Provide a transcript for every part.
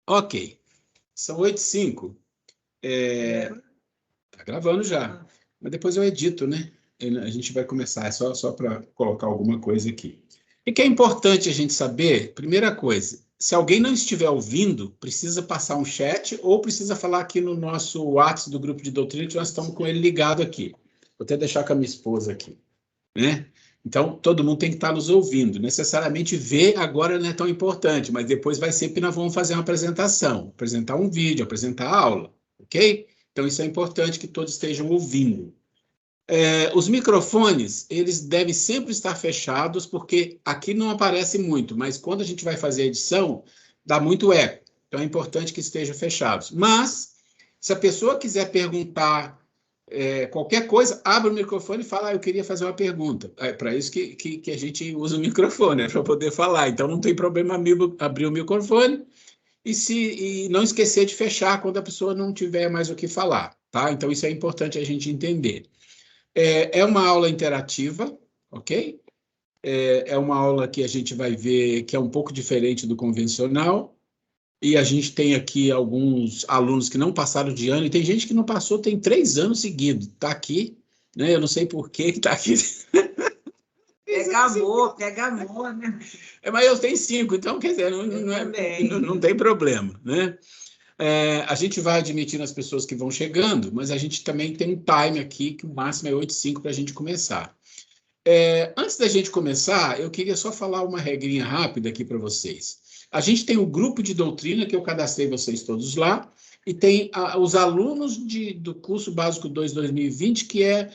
Ok, são 8h05. Tá gravando já, mas depois eu edito, né? A gente vai começar, é só para colocar alguma coisa aqui. O que é importante a gente saber? Primeira coisa, se alguém não estiver ouvindo, precisa passar um chat ou precisa falar aqui no nosso WhatsApp do grupo de doutrina, que nós estamos com ele ligado aqui. Vou até deixar com a minha esposa aqui, né? Então, todo mundo tem que estar nos ouvindo. Necessariamente ver agora não é tão importante, mas depois vai ser porque nós vamos fazer uma apresentação, apresentar um vídeo, apresentar a aula, ok? Então, isso é importante que todos estejam ouvindo. Os microfones, eles devem sempre estar fechados, porque aqui não aparece muito, mas quando a gente vai fazer a edição, dá muito eco. Então, é importante que estejam fechados. Mas, se a pessoa quiser perguntar qualquer coisa, abre o microfone e fala, eu queria fazer uma pergunta. É para isso que a gente usa o microfone, para poder falar. Então, não tem problema abrir o microfone e não esquecer de fechar quando a pessoa não tiver mais o que falar, tá? Então, isso é importante a gente entender. É uma aula interativa, ok? É uma aula que a gente vai ver que é um pouco diferente do convencional, e a gente tem aqui alguns alunos que não passaram de ano, e tem gente que não passou, tem 3 anos seguidos, está aqui, né? Eu não sei por que está aqui. Pega amor, né? Mas eu tenho 5, então, quer dizer, não tem problema, né? A gente vai admitindo as pessoas que vão chegando, mas a gente também tem um time aqui, que o máximo é 8h05 para a gente começar. Antes da gente começar, eu queria só falar uma regrinha rápida aqui para vocês. A gente tem o grupo de doutrina, que eu cadastrei vocês todos lá, e tem os alunos do curso básico 2 2020, que é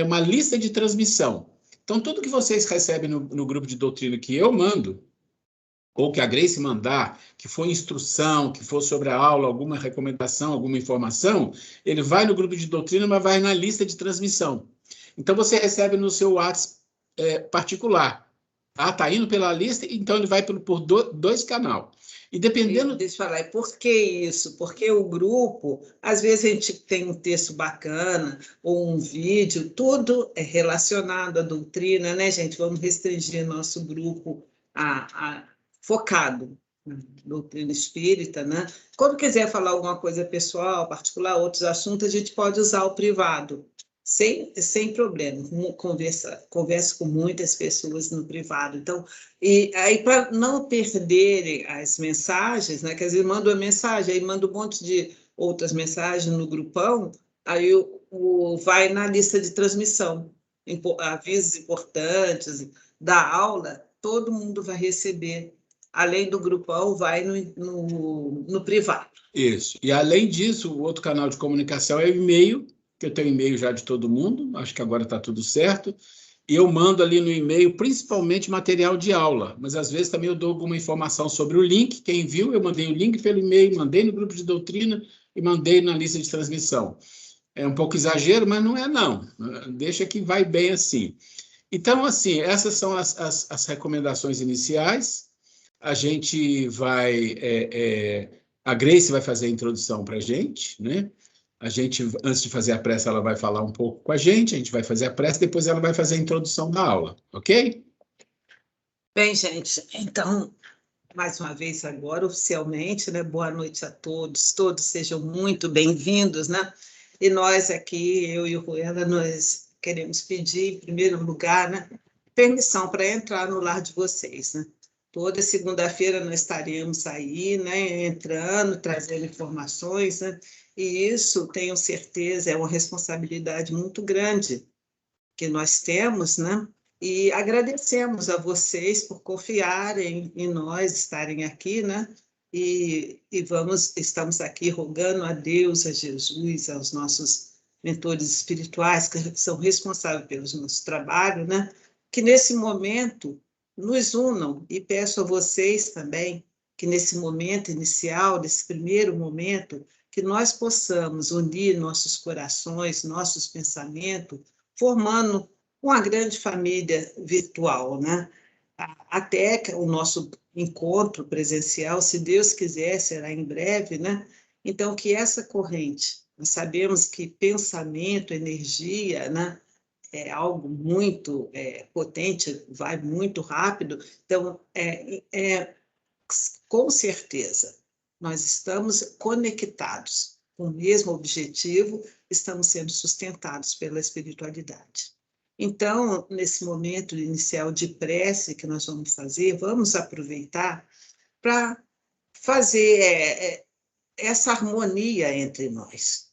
uma lista de transmissão. Então, tudo que vocês recebem no grupo de doutrina que eu mando, ou que a Grace mandar, que for instrução, que for sobre a aula, alguma recomendação, alguma informação, ele vai no grupo de doutrina, mas vai na lista de transmissão. Então, você recebe no seu WhatsApp particular. Tá indo pela lista, então ele vai por dois canais. E dependendo... Deixa eu falar, por que isso? Porque o grupo, às vezes a gente tem um texto bacana, ou um vídeo, tudo é relacionado à doutrina, né, gente? Vamos restringir nosso grupo focado na doutrina espírita, né? Quando quiser falar alguma coisa pessoal, particular, outros assuntos, a gente pode usar o privado. Sem problema, converso com muitas pessoas no privado. Então, e aí, para não perderem as mensagens, né, quer dizer, manda uma mensagem, aí manda um monte de outras mensagens no grupão, aí vai na lista de transmissão, avisos importantes da aula, todo mundo vai receber. Além do grupão, vai no privado. Isso. E, além disso, o outro canal de comunicação é o e-mail, que eu tenho e-mail já de todo mundo, acho que agora está tudo certo, e eu mando ali no e-mail principalmente material de aula, mas às vezes também eu dou alguma informação sobre o link, quem viu, eu mandei o link pelo e-mail, mandei no grupo de doutrina e mandei na lista de transmissão. É um pouco exagero, mas não é não, deixa que vai bem assim. Então, assim, essas são as recomendações iniciais. A gente vai... a Grace vai fazer a introdução para a gente, né? A gente, antes de fazer a prece, ela vai falar um pouco com a gente vai fazer a prece, depois ela vai fazer a introdução da aula, ok? Bem, gente, então, mais uma vez agora, oficialmente, né? Boa noite a todos sejam muito bem-vindos, né? E nós aqui, eu e o Ruela, nós queremos pedir, em primeiro lugar, né, permissão para entrar no lar de vocês, né? Toda segunda-feira nós estaremos aí, né, entrando, trazendo informações, né? E isso, tenho certeza, é uma responsabilidade muito grande que nós temos, né? E agradecemos a vocês por confiarem em nós, estarem aqui, né? E estamos aqui rogando a Deus, a Jesus, aos nossos mentores espirituais, que são responsáveis pelo nosso trabalho, né? Que nesse momento nos unam, e peço a vocês também que nesse momento inicial, nesse primeiro momento, que nós possamos unir nossos corações, nossos pensamentos, formando uma grande família virtual, né? Até que o nosso encontro presencial, se Deus quiser, será em breve, né? Então, que essa corrente, nós sabemos que pensamento, energia, né, é algo muito potente, vai muito rápido, então, com certeza, Nós estamos conectados com o mesmo objetivo, estamos sendo sustentados pela espiritualidade. Então, nesse momento inicial de prece que nós vamos fazer, vamos aproveitar para fazer essa harmonia entre nós,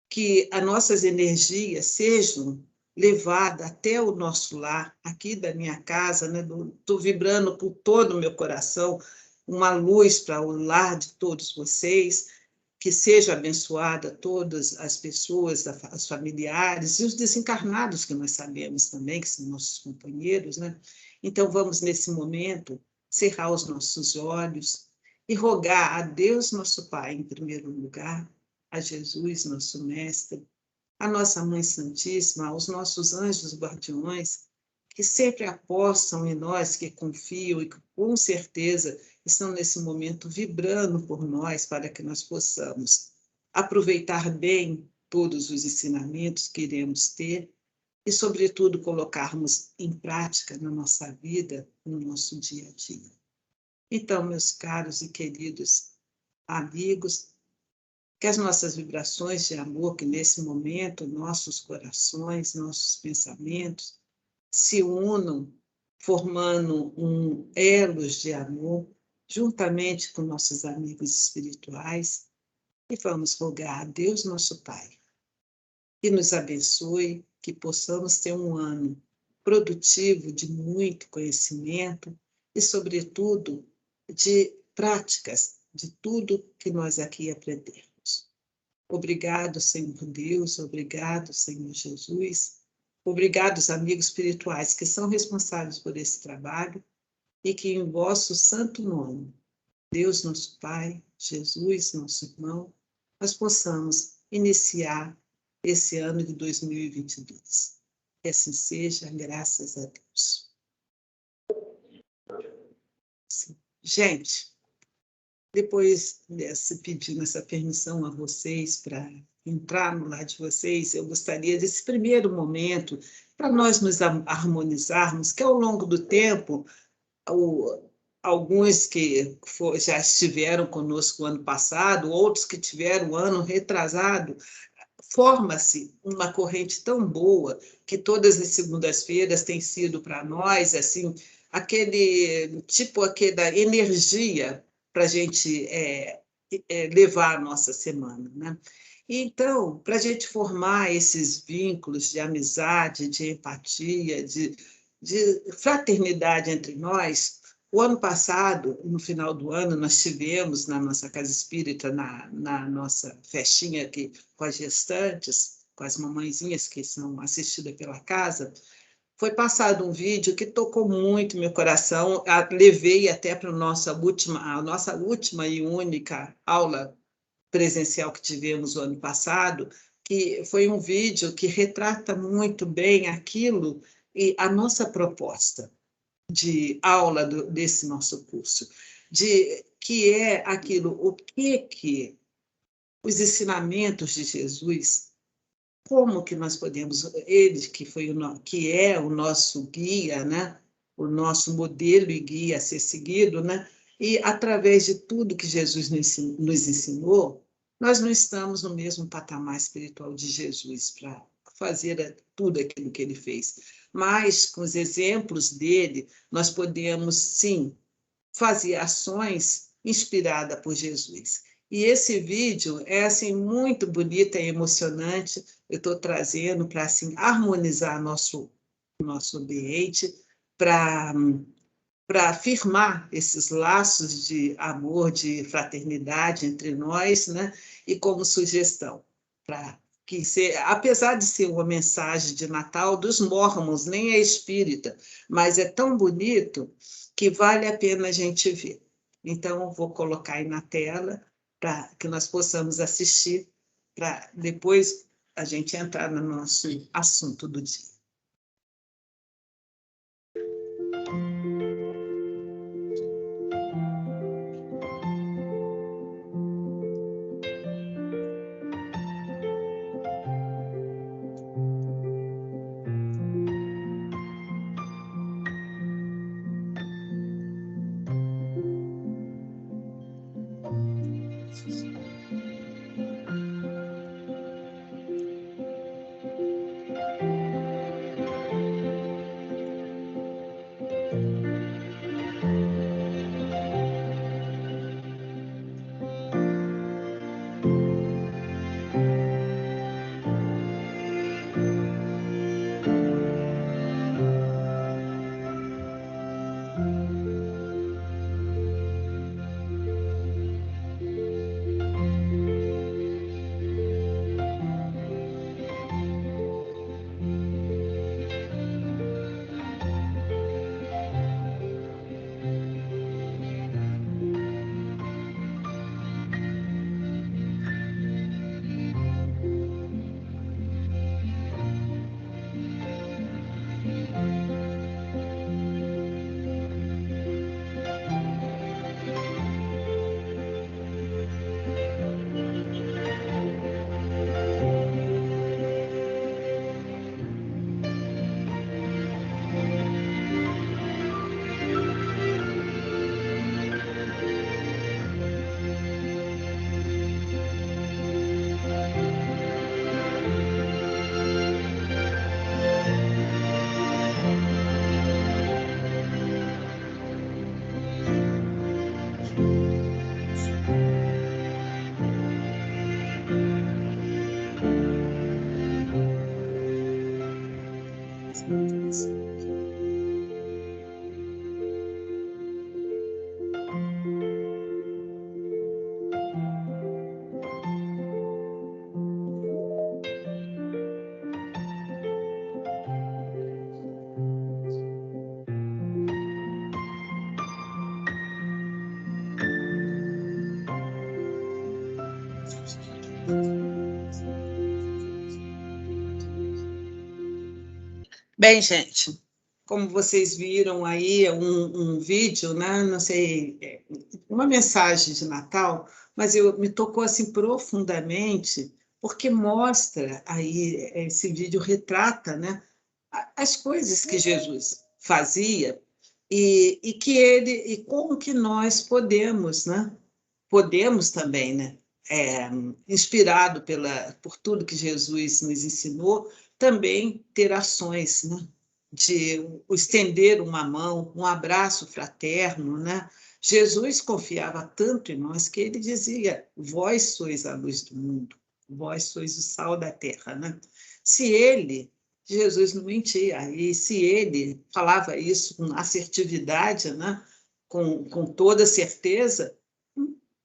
que as nossas energias sejam levadas até o nosso lar, aqui da minha casa, né? Estou vibrando por todo o meu coração, uma luz para o lar de todos vocês, que seja abençoada todas as pessoas, os familiares e os desencarnados, que nós sabemos também, que são nossos companheiros, né? Então, vamos, nesse momento, cerrar os nossos olhos e rogar a Deus, nosso Pai, em primeiro lugar, a Jesus, nosso Mestre, a nossa Mãe Santíssima, aos nossos anjos guardiões, que sempre apostam em nós, que confiam e que, com certeza, estão nesse momento vibrando por nós para que nós possamos aproveitar bem todos os ensinamentos que iremos ter e, sobretudo, colocarmos em prática na nossa vida, no nosso dia a dia. Então, meus caros e queridos amigos, que as nossas vibrações de amor, que nesse momento nossos corações, nossos pensamentos se unam, formando elos de amor, juntamente com nossos amigos espirituais, e vamos rogar a Deus, nosso Pai, que nos abençoe, que possamos ter um ano produtivo de muito conhecimento e, sobretudo, de práticas de tudo que nós aqui aprendemos. Obrigado, Senhor Deus, obrigado, Senhor Jesus, obrigado, amigos espirituais que são responsáveis por esse trabalho e que em vosso santo nome, Deus nosso Pai, Jesus nosso irmão, nós possamos iniciar esse ano de 2022. Que assim seja, graças a Deus. Gente, depois pedindo essa permissão a vocês para entrar no lar de vocês, eu gostaria desse primeiro momento para nós nos harmonizarmos, que ao longo do tempo, alguns que já estiveram conosco o ano passado, outros que tiveram o ano retrasado, forma-se uma corrente tão boa que todas as segundas-feiras tem sido para nós assim aquela energia para a gente levar a nossa semana, né? Então, para a gente formar esses vínculos de amizade, de empatia, de fraternidade entre nós, o ano passado, no final do ano, nós tivemos na nossa casa espírita, na nossa festinha aqui com as gestantes, com as mamãezinhas que são assistidas pela casa, foi passado um vídeo que tocou muito meu coração. Levei até para a nossa última e única aula presencial que tivemos o ano passado, que foi um vídeo que retrata muito bem aquilo e a nossa proposta de aula desse nosso curso, que é aquilo, o que os ensinamentos de Jesus, como que nós podemos, ele que é o nosso guia, né? O nosso modelo e guia a ser seguido, né? E através de tudo que Jesus nos ensinou, nós não estamos no mesmo patamar espiritual de Jesus para fazer tudo aquilo que ele fez. Mas, com os exemplos dele, nós podemos, sim, fazer ações inspiradas por Jesus. E esse vídeo é assim muito bonito e emocionante. Eu estou trazendo para assim harmonizar nosso ambiente, para afirmar esses laços de amor, de fraternidade entre nós, né? E como sugestão para que, apesar de ser uma mensagem de Natal dos Mormons, nem é espírita, mas é tão bonito que vale a pena a gente ver. Então, vou colocar aí na tela para que nós possamos assistir, para depois a gente entrar no nosso assunto do dia. Bem, gente, como vocês viram aí, um vídeo, né? Não sei, uma mensagem de Natal, mas me tocou assim profundamente, porque mostra aí, esse vídeo retrata, né, as coisas que Jesus fazia e como que nós podemos, né? Podemos também, né? Inspirado por tudo que Jesus nos ensinou, também ter ações, né? De estender uma mão, um abraço fraterno, né? Jesus confiava tanto em nós que ele dizia: vós sois a luz do mundo, vós sois o sal da terra, né? Se ele, Jesus não mentia, e se ele falava isso com assertividade, né? Com toda certeza,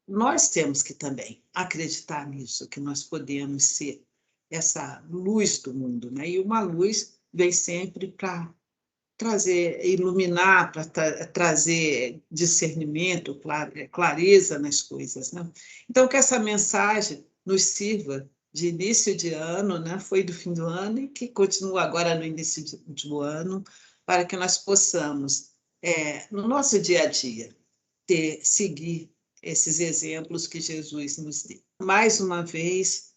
nós temos que também acreditar nisso, que nós podemos ser essa luz do mundo, né? E uma luz vem sempre para trazer, iluminar, para trazer discernimento, clareza nas coisas, né? Então, que essa mensagem nos sirva de início de ano, né? Foi do fim do ano e que continua agora no início do ano, para que nós possamos, no nosso dia a dia, seguir esses exemplos que Jesus nos deu. Mais uma vez,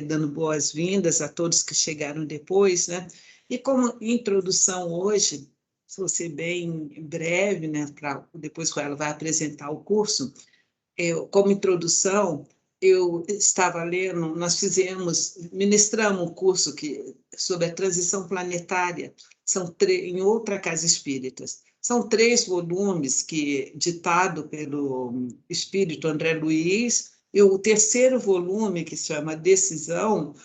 dando boas-vindas a todos que chegaram depois, né? E como introdução hoje, se você bem breve, né? Depois que ela vai apresentar o curso, como introdução, eu estava lendo, nós ministramos um curso sobre a transição planetária, em outra casa espírita. São 3 volumes ditado pelo espírito André Luiz, e o terceiro volume, que se chama Decisão,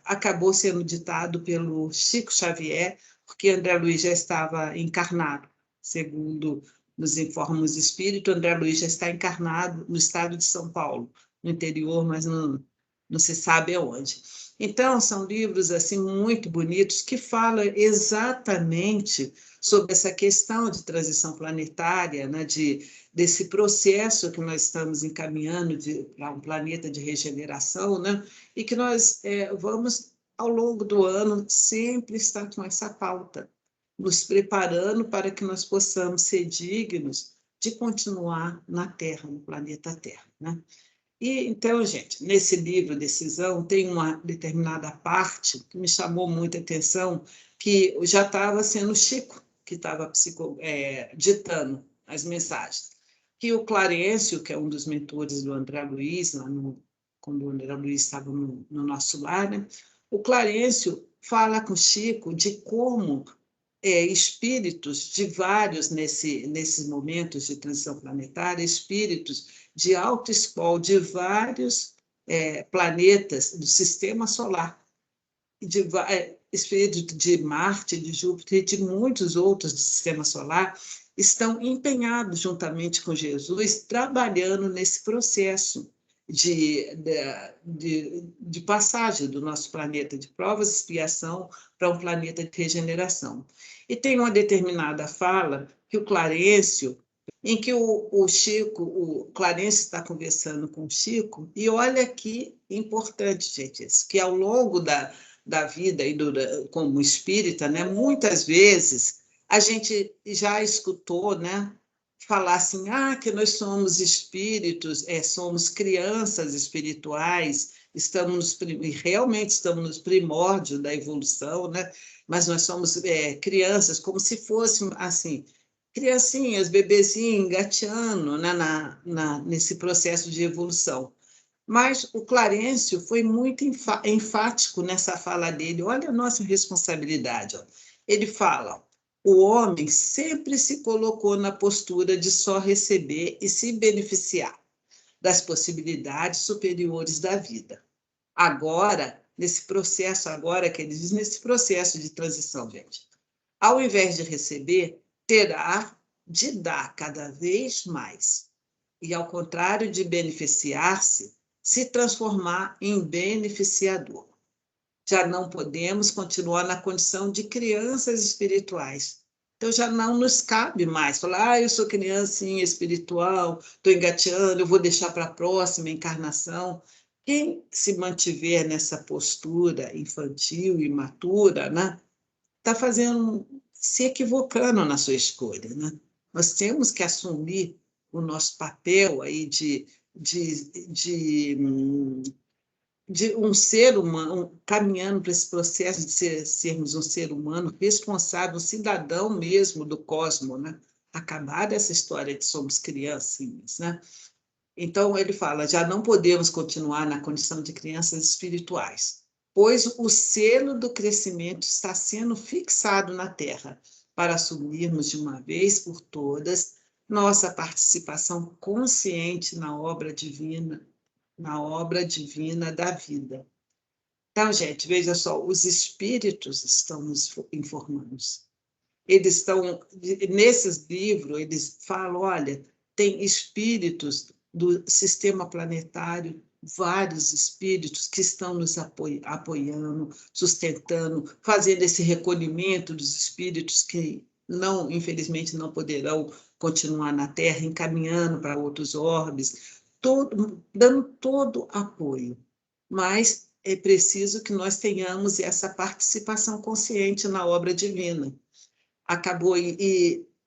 acabou sendo ditado pelo Chico Xavier, porque André Luiz já estava encarnado, segundo nos informa os espíritos. André Luiz já está encarnado no estado de São Paulo, no interior, mas não se sabe aonde. Então, são livros assim muito bonitos que falam exatamente sobre essa questão de transição planetária, né, desse processo que nós estamos encaminhando para um planeta de regeneração, né, e que nós vamos, ao longo do ano, sempre estar com essa pauta, nos preparando para que nós possamos ser dignos de continuar na Terra, no planeta Terra, né? E, então, gente, nesse livro, Decisão, tem uma determinada parte que me chamou muita atenção, que já estava sendo o Chico que estava ditando as mensagens. Que o Clarencio, que é um dos mentores do André Luiz, quando o André Luiz estava no nosso lar, né? O Clarencio fala com o Chico de como espíritos de vários, nesses momentos de transição planetária, espíritos de alta escola de vários planetas do sistema solar, espíritos de Marte, de Júpiter e de muitos outros do sistema solar, estão empenhados juntamente com Jesus, trabalhando nesse processo de passagem do nosso planeta de provas e expiação para um planeta de regeneração. E tem uma determinada fala que o Clarencio, em que o Clarencio está conversando com o Chico, e olha que importante, gente, isso, que ao longo da vida e como espírita, né, muitas vezes a gente já escutou, né, falar assim, que nós somos espíritos, somos crianças espirituais, realmente estamos nos primórdios da evolução, né? Mas nós somos crianças, como se fôssemos assim, criancinhas, bebezinhos, engateando, né, nesse processo de evolução. Mas o Clarencio foi muito enfático nessa fala dele. Olha a nossa responsabilidade. Ó. Ele fala: o homem sempre se colocou na postura de só receber e se beneficiar das possibilidades superiores da vida. Agora, nesse processo agora, que ele diz, nesse processo de transição, gente. Ao invés de receber, terá de dar cada vez mais. E, ao contrário de beneficiar-se, se transformar em beneficiador. Já não podemos continuar na condição de crianças espirituais. Então, já não nos cabe mais falar, eu sou criancinha espiritual, estou engateando, eu vou deixar para a próxima encarnação. Quem se mantiver nessa postura infantil, imatura, né, está se equivocando na sua escolha, né? Nós temos que assumir o nosso papel aí de um ser humano, caminhando para esse processo de sermos um ser humano responsável, um cidadão mesmo do cosmos, né? Acabar dessa história de somos criancinhas, né? Então, ele fala, já não podemos continuar na condição de crianças espirituais, pois o selo do crescimento está sendo fixado na Terra, para assumirmos de uma vez por todas nossa participação consciente na obra divina da vida. Então, gente, veja só, os espíritos estão nos informando. Eles estão, nesses livros, eles falam, olha, tem espíritos do sistema planetário, vários espíritos que estão nos apoiando, sustentando, fazendo esse recolhimento dos espíritos que não, infelizmente, não poderão continuar na Terra, encaminhando para outros orbes, dando todo apoio. Mas é preciso que nós tenhamos essa participação consciente na obra divina. Acabou,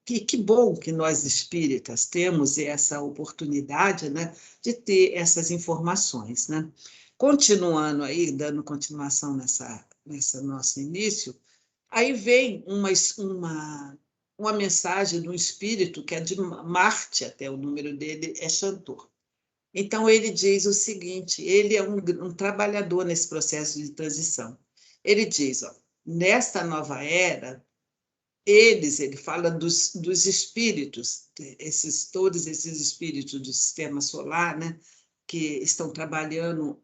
que bom que nós espíritas temos essa oportunidade, né, de ter essas informações, né? Continuando aí, dando continuação nessa nosso início, aí vem uma mensagem de um espírito que é de Marte, até o número dele é Chantor. Então, ele diz o seguinte, ele é um trabalhador nesse processo de transição. Ele diz, ó, nesta nova era, ele fala dos espíritos, todos esses espíritos do sistema solar, né, que estão trabalhando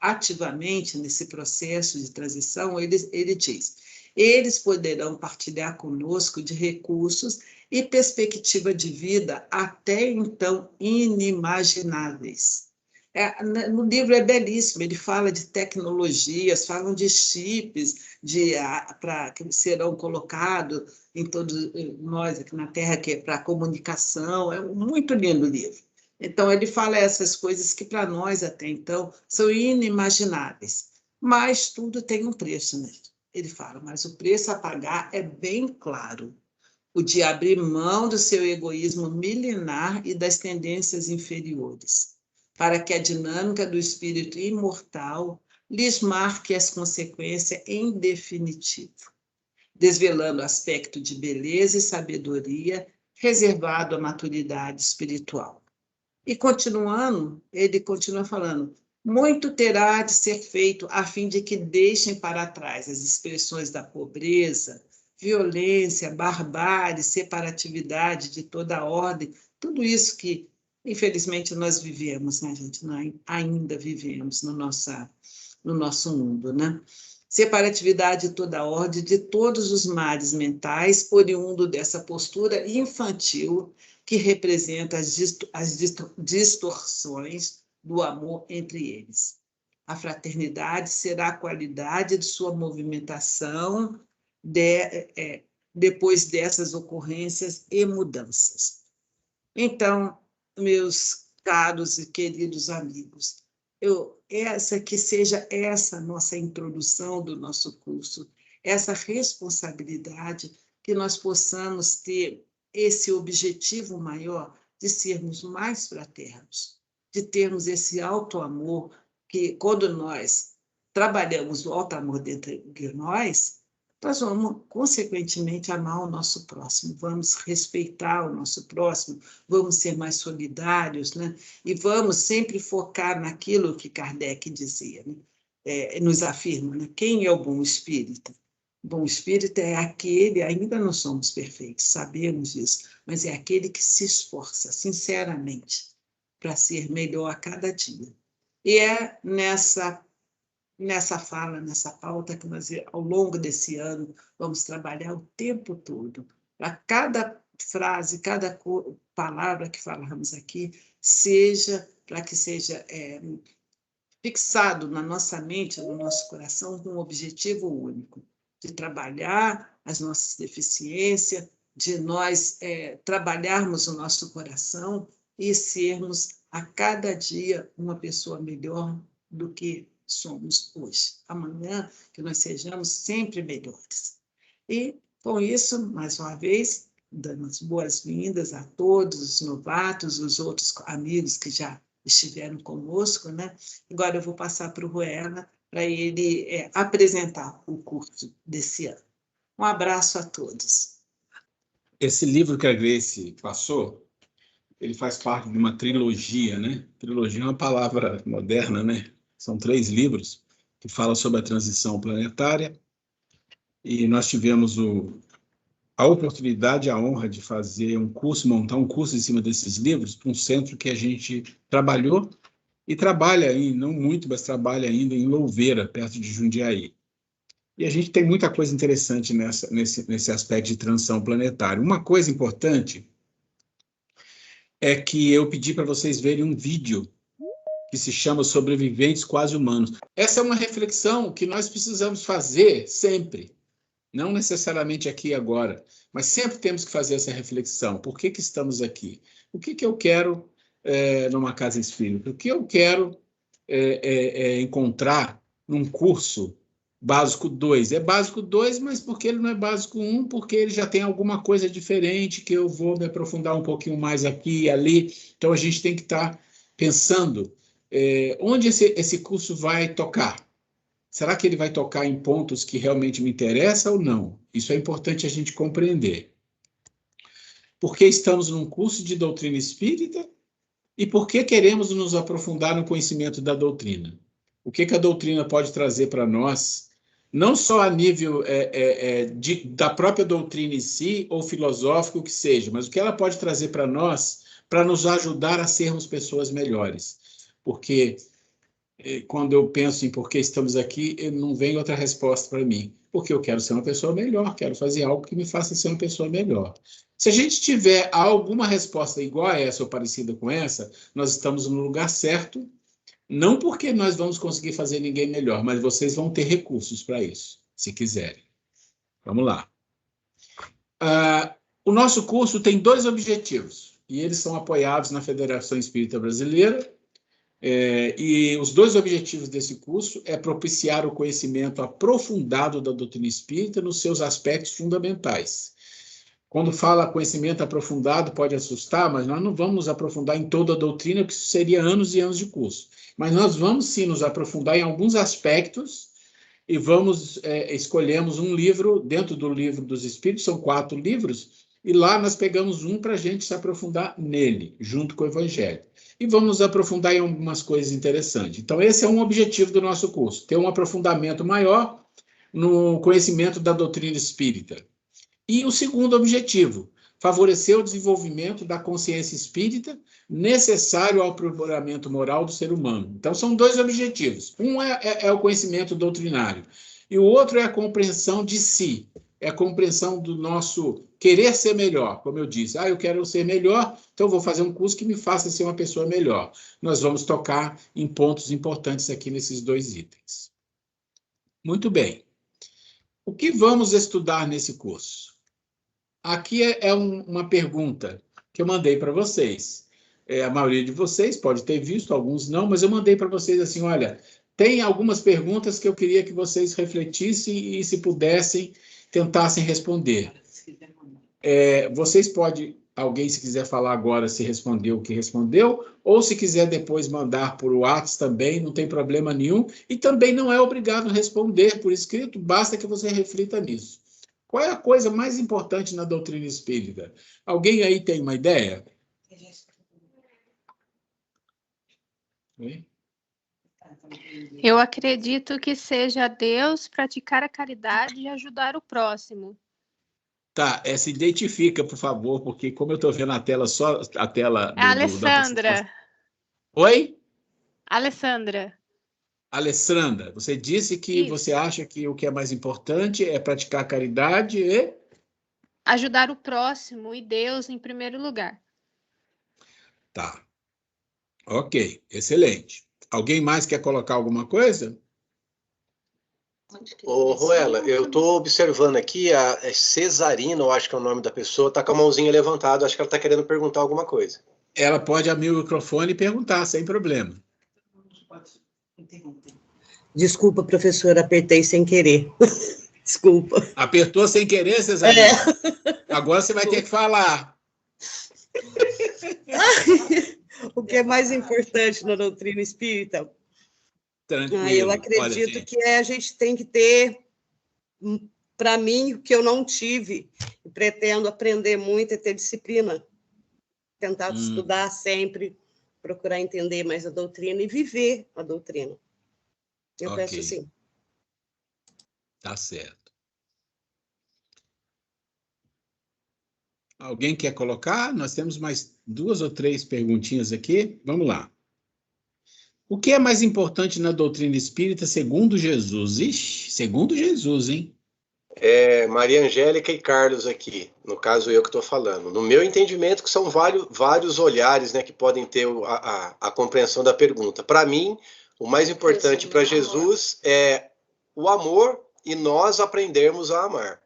ativamente nesse processo de transição, ele diz, eles poderão partilhar conosco de recursos e perspectiva de vida até então inimagináveis. No livro é belíssimo, ele fala de tecnologias, falam de chips que serão colocados em todos nós aqui na Terra, que é para comunicação, é muito lindo o livro. Então, ele fala essas coisas que para nós até então são inimagináveis, mas tudo tem um preço, né? Ele fala, mas o preço a pagar é bem claro, o de abrir mão do seu egoísmo milenar e das tendências inferiores, para que a dinâmica do espírito imortal lhes marque as consequências em definitivo, desvelando aspecto de beleza e sabedoria reservado à maturidade espiritual. E continuando, ele continua falando, muito terá de ser feito a fim de que deixem para trás as expressões da pobreza, violência, barbárie, separatividade de toda a ordem, tudo isso que, infelizmente, nós vivemos, né, gente? Nós ainda vivemos no nosso mundo, né? Separatividade de toda a ordem, de todos os males mentais, oriundo dessa postura infantil que representa as distorções do amor entre eles. A fraternidade será a qualidade de sua movimentação depois dessas ocorrências e mudanças. Então, meus caros e queridos amigos, que seja essa nossa introdução do nosso curso, essa responsabilidade que nós possamos ter esse objetivo maior de sermos mais fraternos, de termos esse alto amor, que quando nós trabalhamos o alto amor dentro de nós vamos, consequentemente, amar o nosso próximo, vamos respeitar o nosso próximo, vamos ser mais solidários, né? E vamos sempre focar naquilo que Kardec dizia, né? Nos afirma, né? Quem é o bom espírito? O bom espírito é aquele, ainda não somos perfeitos, sabemos disso, mas é aquele que se esforça, sinceramente, para ser melhor a cada dia. E é nessa nessa fala, nessa pauta que nós, ao longo desse ano, vamos trabalhar o tempo todo. Para cada frase, cada palavra que falamos aqui, para que seja fixado na nossa mente, no nosso coração, com um objetivo único, de trabalhar as nossas deficiências, de nós trabalharmos o nosso coração e sermos, a cada dia, uma pessoa melhor do que somos hoje. Amanhã, que nós sejamos sempre melhores. E, com isso, mais uma vez, dando as boas-vindas a todos os novatos, os outros amigos que já estiveram conosco, né? Agora eu vou passar para o Ruela para ele apresentar o curso desse ano. Um abraço a todos. Esse livro que a Grace passou, ele faz parte de uma trilogia, né? Trilogia é uma palavra moderna, né? São 3 livros que falam sobre a transição planetária, e nós tivemos a oportunidade, a honra de fazer um curso, montar um curso em cima desses livros, para um centro que a gente trabalhou e trabalha aí, não muito, mas trabalha ainda em Louveira, perto de Jundiaí. E a gente tem muita coisa interessante nesse aspecto de transição planetária. Uma coisa importante é que eu pedi para vocês verem um vídeo que se chama Sobreviventes Quase Humanos. Essa é uma reflexão que nós precisamos fazer sempre, não necessariamente aqui e agora, mas sempre temos que fazer essa reflexão. Por que estamos aqui? O que eu quero numa casa espírita? O que eu quero encontrar num curso básico 2? É básico 2, mas porque ele não é básico 1, porque ele já tem alguma coisa diferente que eu vou me aprofundar um pouquinho mais aqui e ali. Então, a gente tem que estar pensando onde esse curso vai tocar. Será que ele vai tocar em pontos que realmente me interessam ou não? Isso é importante a gente compreender. Porque estamos num curso de doutrina espírita e por que queremos nos aprofundar no conhecimento da doutrina? O que a doutrina pode trazer para nós, não só a nível da própria doutrina em si, ou filosófico, o que seja, mas o que ela pode trazer para nós, para nos ajudar a sermos pessoas melhores. Porque quando eu penso em por que estamos aqui, não vem outra resposta para mim. Porque eu quero ser uma pessoa melhor, quero fazer algo que me faça ser uma pessoa melhor. Se a gente tiver alguma resposta igual a essa ou parecida com essa, nós estamos no lugar certo, não porque nós vamos conseguir fazer ninguém melhor, mas vocês vão ter recursos para isso, se quiserem. Vamos lá. O nosso curso tem 2 objetivos, e eles são apoiados na Federação Espírita Brasileira. E os 2 objetivos desse curso é propiciar o conhecimento aprofundado da doutrina espírita nos seus aspectos fundamentais. Quando fala conhecimento aprofundado, pode assustar, mas nós não vamos nos aprofundar em toda a doutrina, porque isso seria anos e anos de curso. Mas nós vamos sim nos aprofundar em alguns aspectos e escolhemos um livro, dentro do livro dos Espíritos, são 4 livros, e lá nós pegamos um para a gente se aprofundar nele, junto com o Evangelho. E vamos nos aprofundar em algumas coisas interessantes. Então, esse é um objetivo do nosso curso, ter um aprofundamento maior no conhecimento da doutrina espírita. E o segundo objetivo, favorecer o desenvolvimento da consciência espírita necessário ao aprimoramento moral do ser humano. Então, são 2 objetivos. Um é o conhecimento doutrinário, e o outro é a compreensão de si, é a compreensão do nosso querer ser melhor. Como eu disse, eu quero ser melhor, então vou fazer um curso que me faça ser uma pessoa melhor. Nós vamos tocar em pontos importantes aqui nesses 2 itens. Muito bem. O que vamos estudar nesse curso? Aqui é uma pergunta que eu mandei para vocês. A maioria de vocês pode ter visto, alguns não, mas eu mandei para vocês assim, olha, tem algumas perguntas que eu queria que vocês refletissem e, se pudessem, tentassem responder. Vocês podem, alguém se quiser falar agora se respondeu o que respondeu, ou se quiser depois mandar por WhatsApp também, não tem problema nenhum, e também não é obrigado a responder por escrito, basta que você reflita nisso. Qual é a coisa mais importante na doutrina espírita? Alguém aí tem uma ideia? Eu acredito que seja Deus, praticar a caridade e ajudar o próximo. Tá, se identifica, por favor, porque como eu estou vendo a tela, só a tela Alessandra. Oi? Alessandra. Alessandra, você disse que Isso. você acha que o que é mais importante é praticar a caridade e... Ajudar o próximo e Deus em primeiro lugar. Tá. Ok, excelente. Alguém mais quer colocar alguma coisa? Ô, Ruela, eu estou observando aqui a Cesarina, eu acho que é o nome da pessoa, está com a mãozinha levantada, acho que ela está querendo perguntar alguma coisa. Ela pode abrir o microfone e perguntar, sem problema. Desculpa, professora, apertei sem querer. Desculpa. Apertou sem querer, Cesarina? Agora você vai ter que falar. O que é mais importante na doutrina espírita? Tranquilo. Eu acredito que a gente tem que ter, para mim, o que eu não tive, e pretendo aprender muito, é ter disciplina. Tentar estudar sempre, procurar entender mais a doutrina e viver a doutrina. Eu penso assim. Tá certo. Alguém quer colocar? Nós temos mais 2 ou 3 perguntinhas aqui. Vamos lá. O que é mais importante na doutrina espírita segundo Jesus? Ixi, segundo Jesus, hein? Maria Angélica e Carlos aqui, no caso eu que estou falando. No meu entendimento, que são vários olhares, né, que podem ter a compreensão da pergunta. Para mim, o mais importante para Jesus é o amor e nós aprendermos a amar.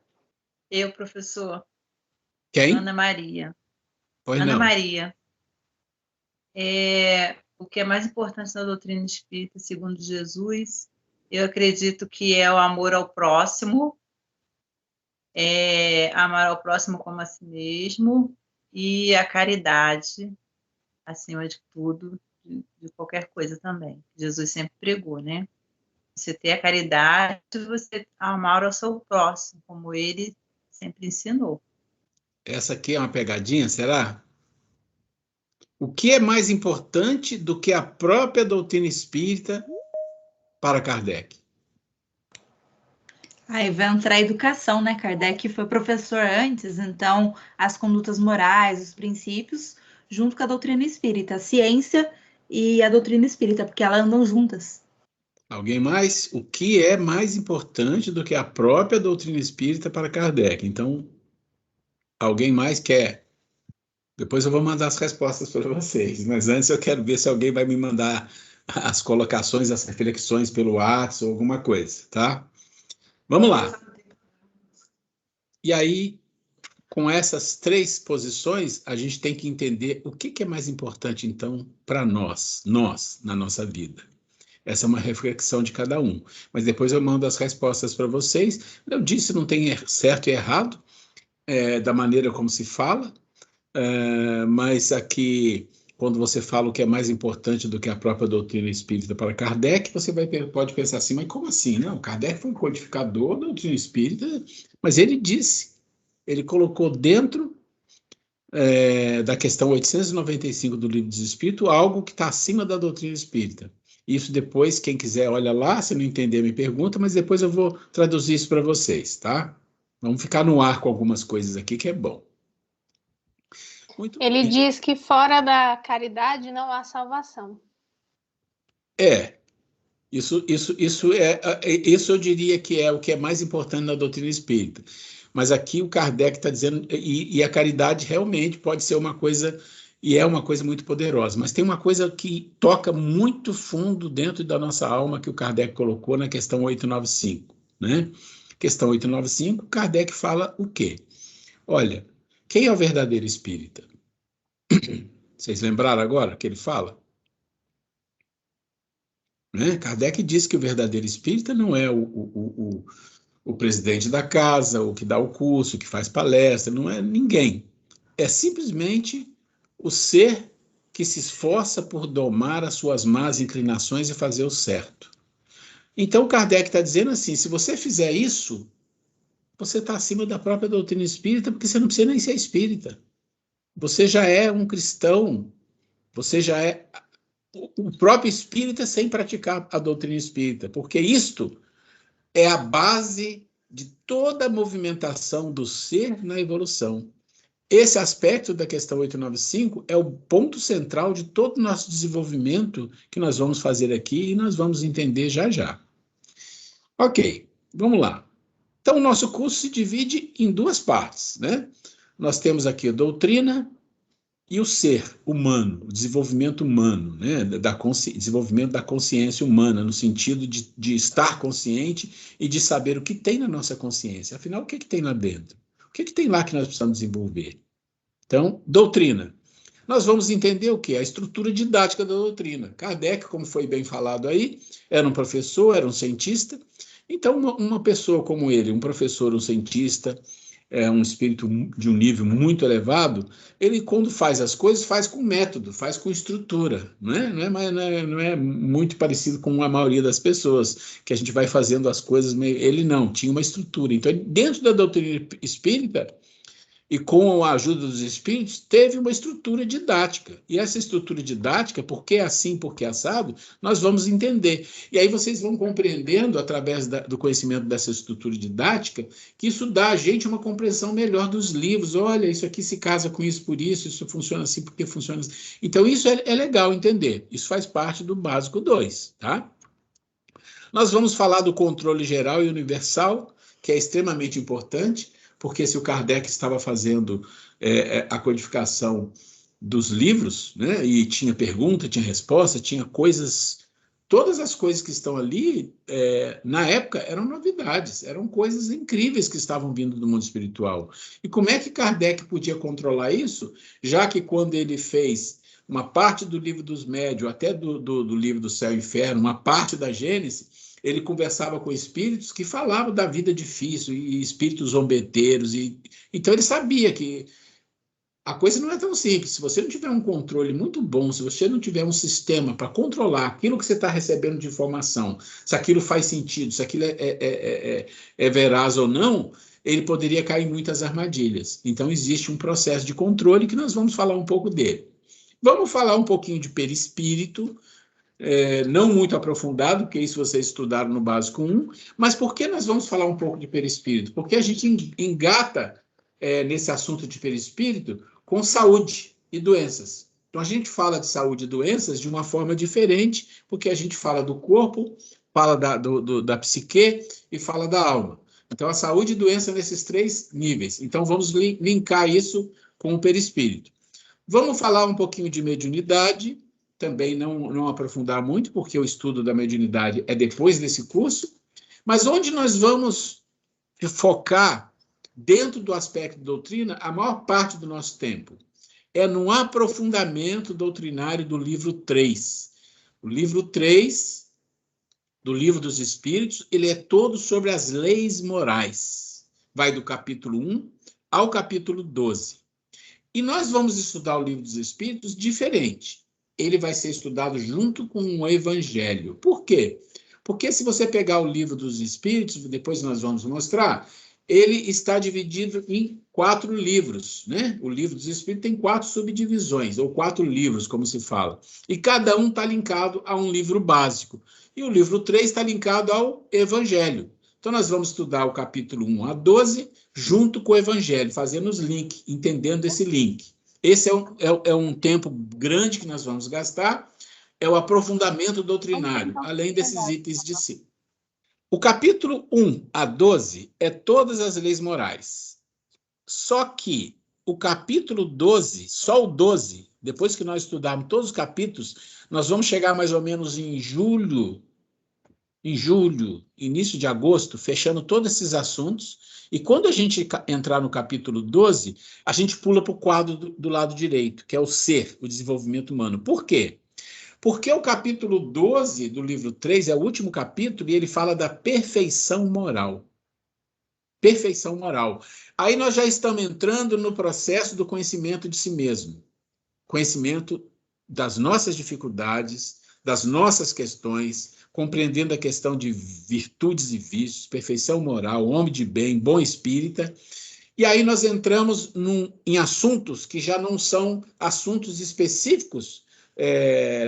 Eu, professor. Quem? Ana Maria. Pois Ana não. Maria. O que é mais importante na doutrina espírita, segundo Jesus, eu acredito que é o amor ao próximo, amar ao próximo como a si mesmo, e a caridade, acima de tudo, de qualquer coisa também. Jesus sempre pregou, né? Você ter a caridade, você amar ao seu próximo, como ele sempre ensinou. Essa aqui é uma pegadinha, será? O que é mais importante do que a própria doutrina espírita para Kardec? Aí vai entrar a educação, né? Kardec foi professor antes, então as condutas morais, os princípios, junto com a doutrina espírita, a ciência e a doutrina espírita, porque elas andam juntas. Alguém mais? O que é mais importante do que a própria doutrina espírita para Kardec? Então, alguém mais quer? Depois eu vou mandar as respostas para vocês, mas antes eu quero ver se alguém vai me mandar as colocações, as reflexões pelo WhatsApp ou alguma coisa, tá? Vamos lá. E aí, com essas 3 posições, a gente tem que entender o que é mais importante, então, para nós, na nossa vida. Essa é uma reflexão de cada um. Mas depois eu mando as respostas para vocês. Eu disse, não tem certo e errado, da maneira como se fala, mas aqui, quando você fala o que é mais importante do que a própria doutrina espírita para Kardec, você pode pensar assim, mas como assim? Não, Kardec foi um codificador da doutrina espírita, mas ele disse, ele colocou dentro da questão 895 do Livro dos Espíritos algo que está acima da doutrina espírita. Isso depois, quem quiser, olha lá, se não entender, me pergunta, mas depois eu vou traduzir isso para vocês, tá? Vamos ficar no ar com algumas coisas aqui, que é bom. Muito Ele bem. diz que fora da caridade não há salvação. Isso eu diria que é o que é mais importante na doutrina espírita. Mas aqui o Kardec está dizendo, e a caridade realmente pode ser uma coisa, e é uma coisa muito poderosa, mas tem uma coisa que toca muito fundo dentro da nossa alma que o Kardec colocou na questão 895, né? Questão 895, Kardec fala o quê? Olha, quem é o verdadeiro espírita? Vocês lembraram agora que ele fala? Né? Kardec diz que o verdadeiro espírita não é o presidente da casa, o que dá o curso, o que faz palestra, não é ninguém. É simplesmente o ser que se esforça por domar as suas más inclinações e fazer o certo. Então, Kardec está dizendo assim, se você fizer isso, você está acima da própria doutrina espírita, porque você não precisa nem ser espírita. Você já é um cristão, você já é o próprio espírita sem praticar a doutrina espírita, porque isto é a base de toda a movimentação do ser na evolução. esse aspecto da questão 895 é o ponto central de todo o nosso desenvolvimento que nós vamos fazer aqui e nós vamos entender já já. Ok, vamos lá. Então, o nosso curso se divide em duas partes, né? Nós temos aqui a doutrina e o ser humano, o desenvolvimento humano, né? Desenvolvimento da consciência humana, no sentido de estar consciente e de saber o que tem na nossa consciência. Afinal, o que tem lá dentro? O que tem lá que nós precisamos desenvolver? Então, doutrina. Nós vamos entender o quê? A estrutura didática da doutrina. Kardec, como foi bem falado aí, era um professor, era um cientista. Então, uma pessoa como ele, um professor, um cientista, um espírito de um nível muito elevado, ele, quando faz as coisas, faz com método, faz com estrutura. Não é muito parecido com a maioria das pessoas, que a gente vai fazendo as coisas, ele não, tinha uma estrutura. Então, dentro da doutrina espírita, e com a ajuda dos espíritos, teve uma estrutura didática. E essa estrutura didática, por que assim, por que assado, nós vamos entender. E aí vocês vão compreendendo, através do conhecimento dessa estrutura didática, que isso dá a gente uma compreensão melhor dos livros. Olha, isso aqui se casa com isso por isso funciona assim porque funciona assim. Então, isso é legal entender. Isso faz parte do básico 2, tá? Nós vamos falar do controle geral e universal, que é extremamente importante, porque se o Kardec estava fazendo a codificação dos livros, né, e tinha pergunta, tinha resposta, tinha coisas, todas as coisas que estão ali, na época, eram novidades, eram coisas incríveis que estavam vindo do mundo espiritual. E como é que Kardec podia controlar isso, já que quando ele fez uma parte do livro dos médiuns, até do livro do Céu e Inferno, uma parte da Gênesis, ele conversava com espíritos que falavam da vida difícil, e espíritos zombeteiros, então ele sabia que a coisa não é tão simples. Se você não tiver um controle muito bom, se você não tiver um sistema para controlar aquilo que você está recebendo de informação, se aquilo faz sentido, se aquilo é veraz ou não, ele poderia cair em muitas armadilhas. Então existe um processo de controle que nós vamos falar um pouco dele. Vamos falar um pouquinho de perispírito, não muito aprofundado, porque isso vocês estudaram no básico 1, mas por que nós vamos falar um pouco de perispírito? Porque a gente engata nesse assunto de perispírito com saúde e doenças. Então a gente fala de saúde e doenças de uma forma diferente, porque a gente fala do corpo, fala da psique e fala da alma. Então a saúde e doença nesses 3 níveis. Então vamos linkar isso com o perispírito. Vamos falar um pouquinho de mediunidade, também não aprofundar muito, porque o estudo da mediunidade é depois desse curso, mas onde nós vamos focar, dentro do aspecto de doutrina, a maior parte do nosso tempo é no aprofundamento doutrinário do livro 3. O livro 3, do Livro dos Espíritos, ele é todo sobre as leis morais. Vai do capítulo 1 ao capítulo 12. E nós vamos estudar o Livro dos Espíritos diferente. Ele vai ser estudado junto com o Evangelho. Por quê? Porque se você pegar o Livro dos Espíritos, depois nós vamos mostrar, ele está dividido em 4 livros, né? O Livro dos Espíritos tem 4 subdivisões, ou 4 livros, como se fala. E cada um está linkado a um livro básico. E o livro 3 está linkado ao Evangelho. Então, nós vamos estudar o capítulo 1 a 12, junto com o Evangelho, fazendo os links, entendendo esse link. Esse é um tempo grande que nós vamos gastar, é o aprofundamento doutrinário, além desses itens de si. O capítulo 1 a 12 é todas as leis morais. Só que o capítulo 12, só o 12, depois que nós estudarmos todos os capítulos, nós vamos chegar mais ou menos em julho, início de agosto, fechando todos esses assuntos. E quando a gente entrar no capítulo 12, a gente pula para o quadro do lado direito, que é o ser, o desenvolvimento humano. Por quê? Porque o capítulo 12 do livro 3 é o último capítulo e ele fala da perfeição moral. Perfeição moral. Aí nós já estamos entrando no processo do conhecimento de si mesmo. Conhecimento das nossas dificuldades, das nossas questões, compreendendo a questão de virtudes e vícios, perfeição moral, homem de bem, bom espírita. E aí nós entramos em assuntos que já não são assuntos específicos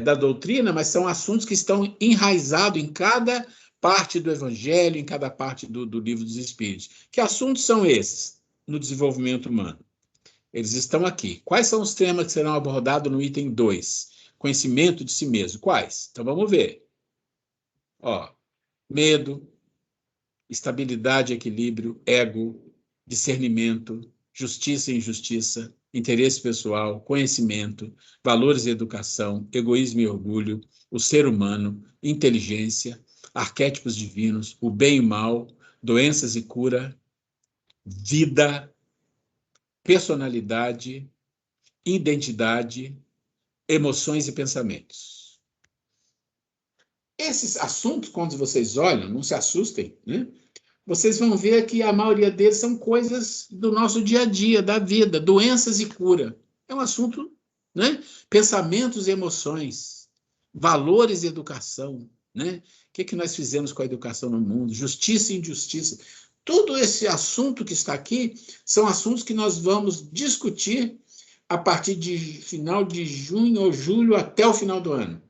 da doutrina, mas são assuntos que estão enraizados em cada parte do Evangelho, em cada parte do Livro dos Espíritos. Que assuntos são esses no desenvolvimento humano? Eles estão aqui. Quais são os temas que serão abordados no item 2? Conhecimento de si mesmo. Quais? Então, vamos ver. Ó, medo, estabilidade, equilíbrio, ego, discernimento, justiça e injustiça, interesse pessoal, conhecimento, valores e educação, egoísmo e orgulho, o ser humano, inteligência, arquétipos divinos, o bem e o mal, doenças e cura, vida, personalidade, identidade, emoções e pensamentos. Esses assuntos, quando vocês olham, não se assustem, né? Vocês vão ver que a maioria deles são coisas do nosso dia a dia, da vida, doenças e cura. É um assunto, né? Pensamentos e emoções, valores e educação, né? O que nós fizemos com a educação no mundo, justiça e injustiça. Todo esse assunto que está aqui são assuntos que nós vamos discutir a partir de final de junho ou julho até o final do ano.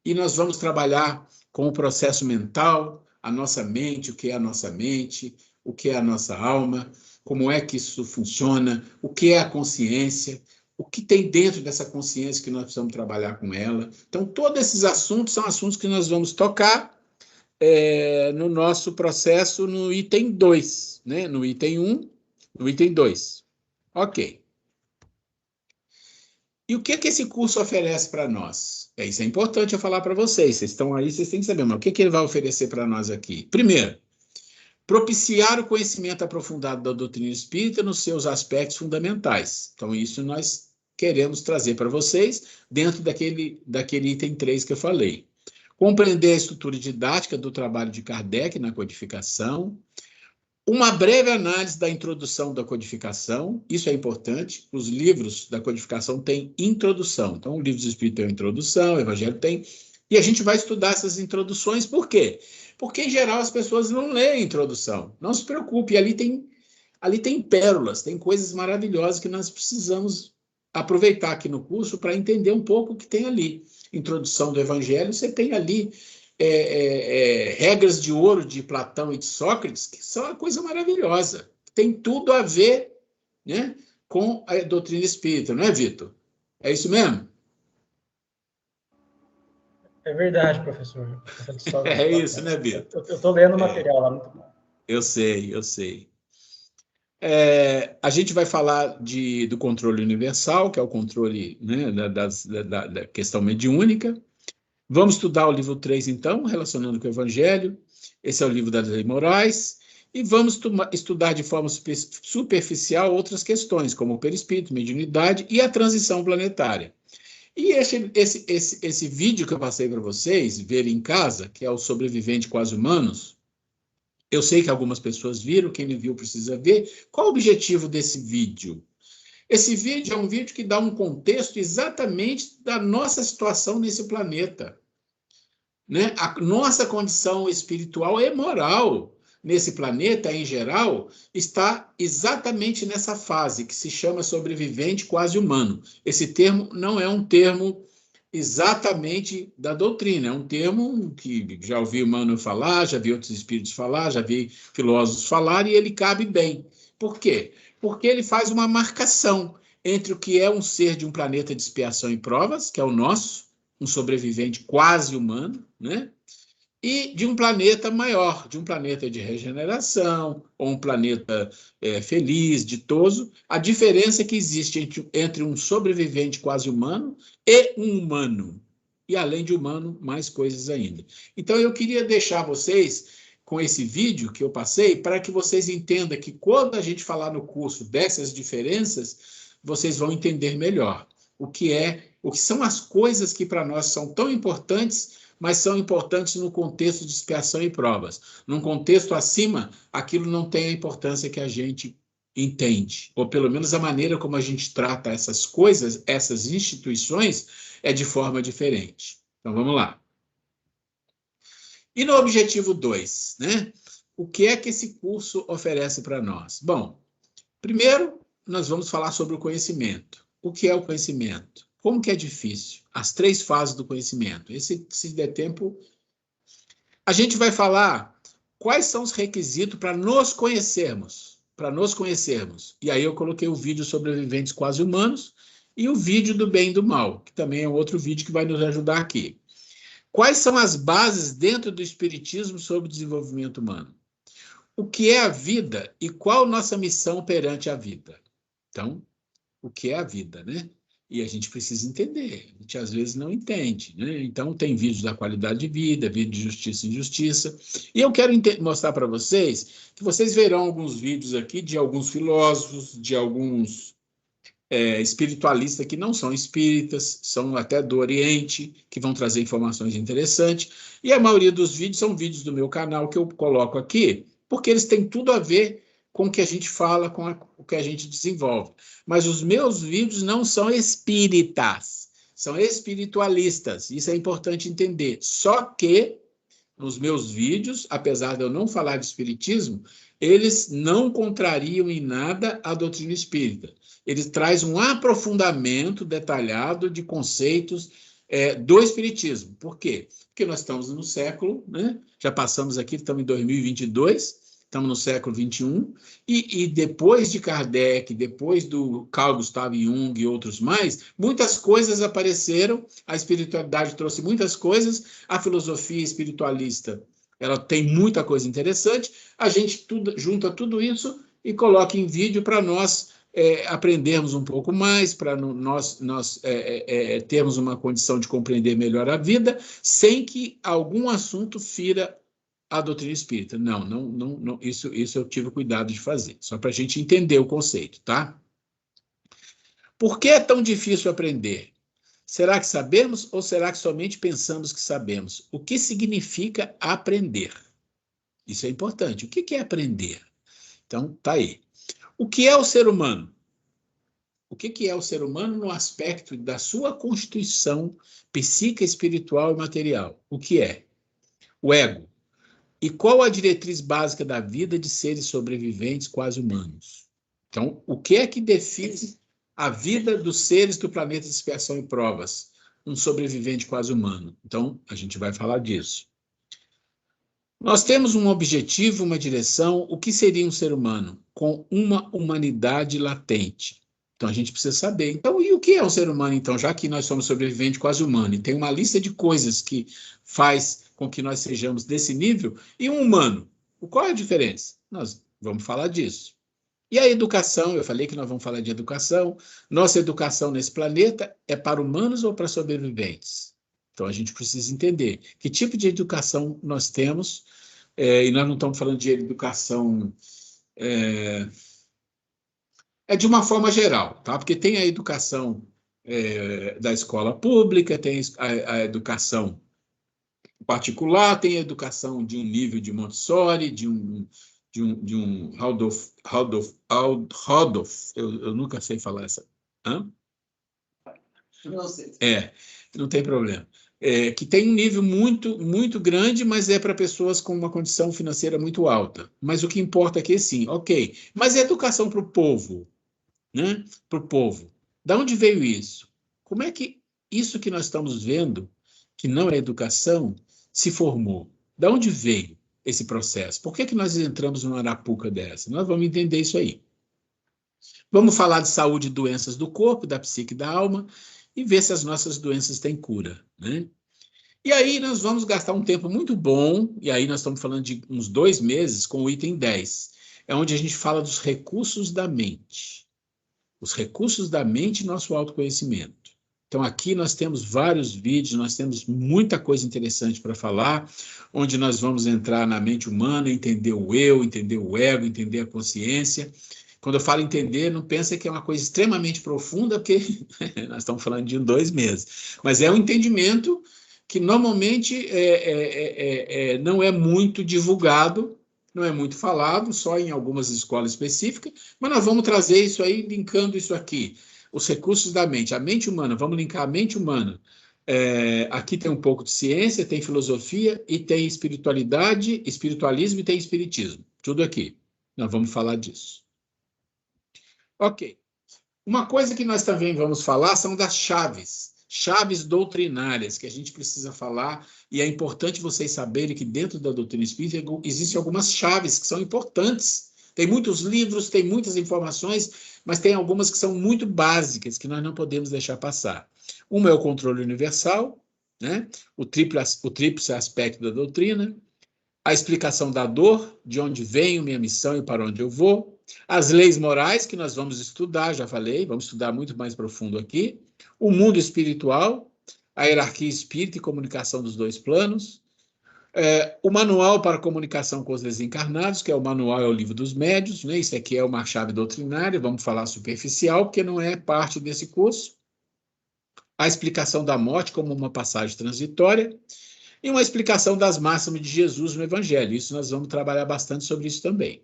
E nós vamos trabalhar com o processo mental, a nossa mente, o que é a nossa mente, o que é a nossa alma, como é que isso funciona, o que é a consciência, o que tem dentro dessa consciência que nós precisamos trabalhar com ela. Então, todos esses assuntos são assuntos que nós vamos tocar no nosso processo no item 2, né? No item 1, no item 2. Ok. E o que esse curso oferece para nós? Isso é importante eu falar para vocês. Vocês estão aí, vocês têm que saber, mas o que ele vai oferecer para nós aqui? Primeiro, propiciar o conhecimento aprofundado da doutrina espírita nos seus aspectos fundamentais. Então, isso nós queremos trazer para vocês dentro daquele item 3 que eu falei. Compreender a estrutura didática do trabalho de Kardec na codificação, uma breve análise da introdução da codificação, isso é importante, os livros da codificação têm introdução, então o livro dos Espíritos tem uma introdução, o Evangelho tem, e a gente vai estudar essas introduções, por quê? Porque, em geral, as pessoas não leem a introdução, não se preocupe, ali tem pérolas, tem coisas maravilhosas que nós precisamos aproveitar aqui no curso para entender um pouco o que tem ali. Introdução do Evangelho, você tem ali regras de ouro de Platão e de Sócrates, que são uma coisa maravilhosa. Tem tudo a ver, né, com a doutrina espírita, não é, Vitor? É isso mesmo? É verdade, professor. É isso, né, Vitor? Eu estou lendo o material lá, muito bom. Eu sei. A gente vai falar do controle universal, que é o controle, né, da questão mediúnica. Vamos estudar o livro 3, então, relacionando com o Evangelho. Esse é o livro das leis morais. E vamos estudar de forma superficial outras questões, como o perispírito, mediunidade e a transição planetária. E esse vídeo que eu passei para vocês, verem em casa, que é o Sobrevivente Quase Humanos, eu sei que algumas pessoas viram, quem não viu precisa ver. Qual o objetivo desse vídeo? Esse vídeo é um vídeo que dá um contexto exatamente da nossa situação nesse planeta, né? A nossa condição espiritual e moral nesse planeta, em geral, está exatamente nessa fase que se chama sobrevivente quase humano. Esse termo não é um termo exatamente da doutrina, é um termo que já ouvi Emmanuel falar, já vi outros espíritos falar, já vi filósofos falar, e ele cabe bem. Por quê? Porque ele faz uma marcação entre o que é um ser de um planeta de expiação e provas, que é o nosso, um sobrevivente quase humano, né? E de um planeta maior, de um planeta de regeneração, ou um planeta feliz, ditoso. A diferença que existe entre um sobrevivente quase humano e um humano. E além de humano, mais coisas ainda. Então, eu queria deixar vocês com esse vídeo que eu passei, para que vocês entendam que quando a gente falar no curso dessas diferenças, vocês vão entender melhor o que são as coisas que para nós são tão importantes, mas são importantes no contexto de expiação e provas. Num contexto acima, aquilo não tem a importância que a gente entende, ou pelo menos a maneira como a gente trata essas coisas, essas instituições, é de forma diferente. Então, vamos lá. E no objetivo 2, né? O que é que esse curso oferece para nós? Bom, primeiro, nós vamos falar sobre o conhecimento. O que é o conhecimento? Como que é difícil? As 3 fases do conhecimento. Se der tempo, a gente vai falar quais são os requisitos para nos conhecermos. para nos conhecermos. E aí eu coloquei o vídeo Sobreviventes Quase Humanos e o vídeo do bem e do mal, que também é outro vídeo que vai nos ajudar aqui. Quais são as bases dentro do Espiritismo sobre o desenvolvimento humano? O que é a vida e qual nossa missão perante a vida? Então, o que é a vida, né? E a gente precisa entender, a gente às vezes não entende, né? Então, tem vídeos da qualidade de vida, vídeo de justiça e injustiça, e eu quero mostrar para vocês, que vocês verão alguns vídeos aqui de alguns filósofos, de alguns espiritualistas que não são espíritas, são até do Oriente, que vão trazer informações interessantes, e a maioria dos vídeos são vídeos do meu canal que eu coloco aqui, porque eles têm tudo a ver com o que a gente fala, com o que a gente desenvolve. Mas os meus vídeos não são espíritas, são espiritualistas, isso é importante entender. Só que, nos meus vídeos, apesar de eu não falar de espiritismo, eles não contrariam em nada a doutrina espírita. Eles trazem um aprofundamento detalhado de conceitos do espiritismo. Por quê? Porque nós estamos no século, né? Já passamos aqui, estamos em 2022, estamos no século XXI, e depois de Kardec, depois do Carl Gustav Jung e outros mais, muitas coisas apareceram, a espiritualidade trouxe muitas coisas, a filosofia espiritualista, ela tem muita coisa interessante, a gente junta tudo isso e coloca em vídeo para nós aprendermos um pouco mais, para nós termos uma condição de compreender melhor a vida, sem que algum assunto fira a doutrina espírita. Não, isso eu tive cuidado de fazer, só para a gente entender o conceito, tá? Por que é tão difícil aprender? Será que sabemos ou será que somente pensamos que sabemos? O que significa aprender? Isso é importante. O que é aprender? Então, tá aí. O que é o ser humano? O que é o ser humano no aspecto da sua constituição psíquica, espiritual e material? O que é? O ego. E qual a diretriz básica da vida de seres sobreviventes quase humanos? Então, o que é que define a vida dos seres do planeta de expiação e provas? Um sobrevivente quase humano. Então, a gente vai falar disso. Nós temos um objetivo, uma direção. O que seria um ser humano? Com uma humanidade latente. Então, a gente precisa saber. Então, e o que é um ser humano, então? Já que nós somos sobreviventes quase humanos, e tem uma lista de coisas que faz com que nós sejamos desse nível, e um humano. Qual é a diferença? Nós vamos falar disso. E a educação, eu falei que nós vamos falar de educação. Nossa educação nesse planeta é para humanos ou para sobreviventes? Então, a gente precisa entender que tipo de educação nós temos, e nós não estamos falando de educação de uma forma geral, tá? Porque tem a educação da escola pública, tem a educação particular, tem a educação de um nível de Montessori, de um Waldorf, eu nunca sei falar essa. Hã? Não sei. Não tem problema. Que tem um nível muito, muito grande, mas é para pessoas com uma condição financeira muito alta. Mas o que importa aqui é sim, ok. Mas é educação para o povo, né? Para o povo. Da onde veio isso? Como é que isso que nós estamos vendo, que não é educação, se formou? Da onde veio esse processo? Por que nós entramos numa arapuca dessa? Nós vamos entender isso aí. Vamos falar de saúde e doenças do corpo, da psique e da alma, e ver se as nossas doenças têm cura, né? E aí nós vamos gastar um tempo muito bom, e aí nós estamos falando de uns 2 meses, com o item 10, é onde a gente fala dos recursos da mente. Os recursos da mente e nosso autoconhecimento. Então, aqui nós temos vários vídeos, nós temos muita coisa interessante para falar, onde nós vamos entrar na mente humana, entender o eu, entender o ego, entender a consciência. Quando eu falo entender, não pensa que é uma coisa extremamente profunda, porque nós estamos falando de 2 meses. Mas é um entendimento que normalmente não é muito divulgado, não é muito falado, só em algumas escolas específicas, mas nós vamos trazer isso aí, linkando isso aqui. Os recursos da mente, a mente humana, vamos linkar a mente humana. Aqui tem um pouco de ciência, tem filosofia, e tem espiritualidade, espiritualismo e tem espiritismo. Tudo aqui. Nós vamos falar disso. Ok. Uma coisa que nós também vamos falar são das chaves doutrinárias que a gente precisa falar, e é importante vocês saberem que dentro da doutrina espírita existem algumas chaves que são importantes. Tem muitos livros, tem muitas informações, mas tem algumas que são muito básicas, que nós não podemos deixar passar. Uma é o controle universal, né? O tríplice aspecto da doutrina, a explicação da dor, de onde venho, minha missão e para onde eu vou, as leis morais, que nós vamos estudar, já falei, vamos estudar muito mais profundo aqui, o mundo espiritual, a hierarquia espírita e comunicação dos dois planos, o manual para comunicação com os desencarnados, que é o manual, é o livro dos médios, né? Isso aqui é uma chave doutrinária, vamos falar superficial, porque não é parte desse curso. A explicação da morte como uma passagem transitória e uma explicação das máximas de Jesus no Evangelho. Isso nós vamos trabalhar bastante sobre isso também.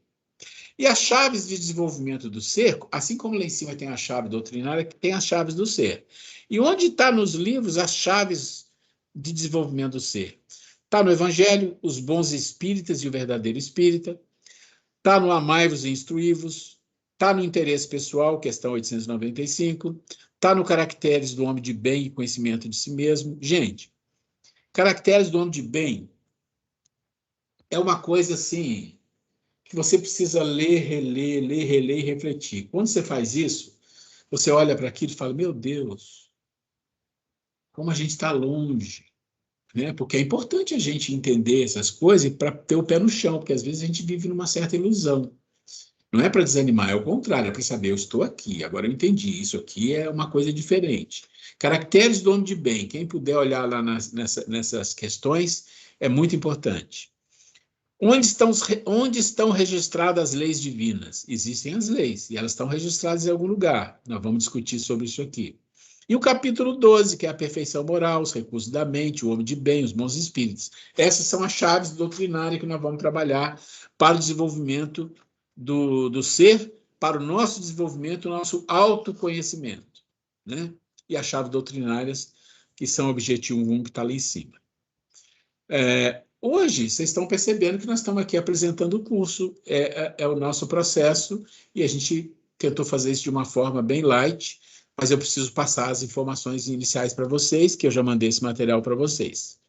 E as chaves de desenvolvimento do ser, assim como lá em cima tem a chave doutrinária, tem as chaves do ser. E onde está nos livros as chaves de desenvolvimento do ser? Está no Evangelho, os bons espíritas e o verdadeiro espírita. Está no amai-vos e instruí-vos. Está no interesse pessoal, questão 895. Está no caracteres do homem de bem e conhecimento de si mesmo. Gente, caracteres do homem de bem é uma coisa assim que você precisa ler, reler e refletir. Quando você faz isso, você olha para aquilo e fala, meu Deus, como a gente está longe. Né? Porque é importante a gente entender essas coisas para ter o pé no chão, porque às vezes a gente vive numa certa ilusão. Não é para desanimar, é o contrário, é para saber, eu estou aqui, agora eu entendi, isso aqui é uma coisa diferente. Caracteres do homem de bem, quem puder olhar lá nessas questões, é muito importante. Onde estão registradas as leis divinas? Existem as leis, e elas estão registradas em algum lugar. Nós vamos discutir sobre isso aqui. E o capítulo 12, que é a perfeição moral, os recursos da mente, o homem de bem, os bons espíritos. Essas são as chaves doutrinárias que nós vamos trabalhar para o desenvolvimento do ser, para o nosso desenvolvimento, o nosso autoconhecimento. Né? E as chaves doutrinárias, que são o objetivo 1, que está ali em cima. Hoje, vocês estão percebendo que nós estamos aqui apresentando o curso, é o nosso processo, e a gente tentou fazer isso de uma forma bem light, mas eu preciso passar as informações iniciais para vocês, que eu já mandei esse material para vocês.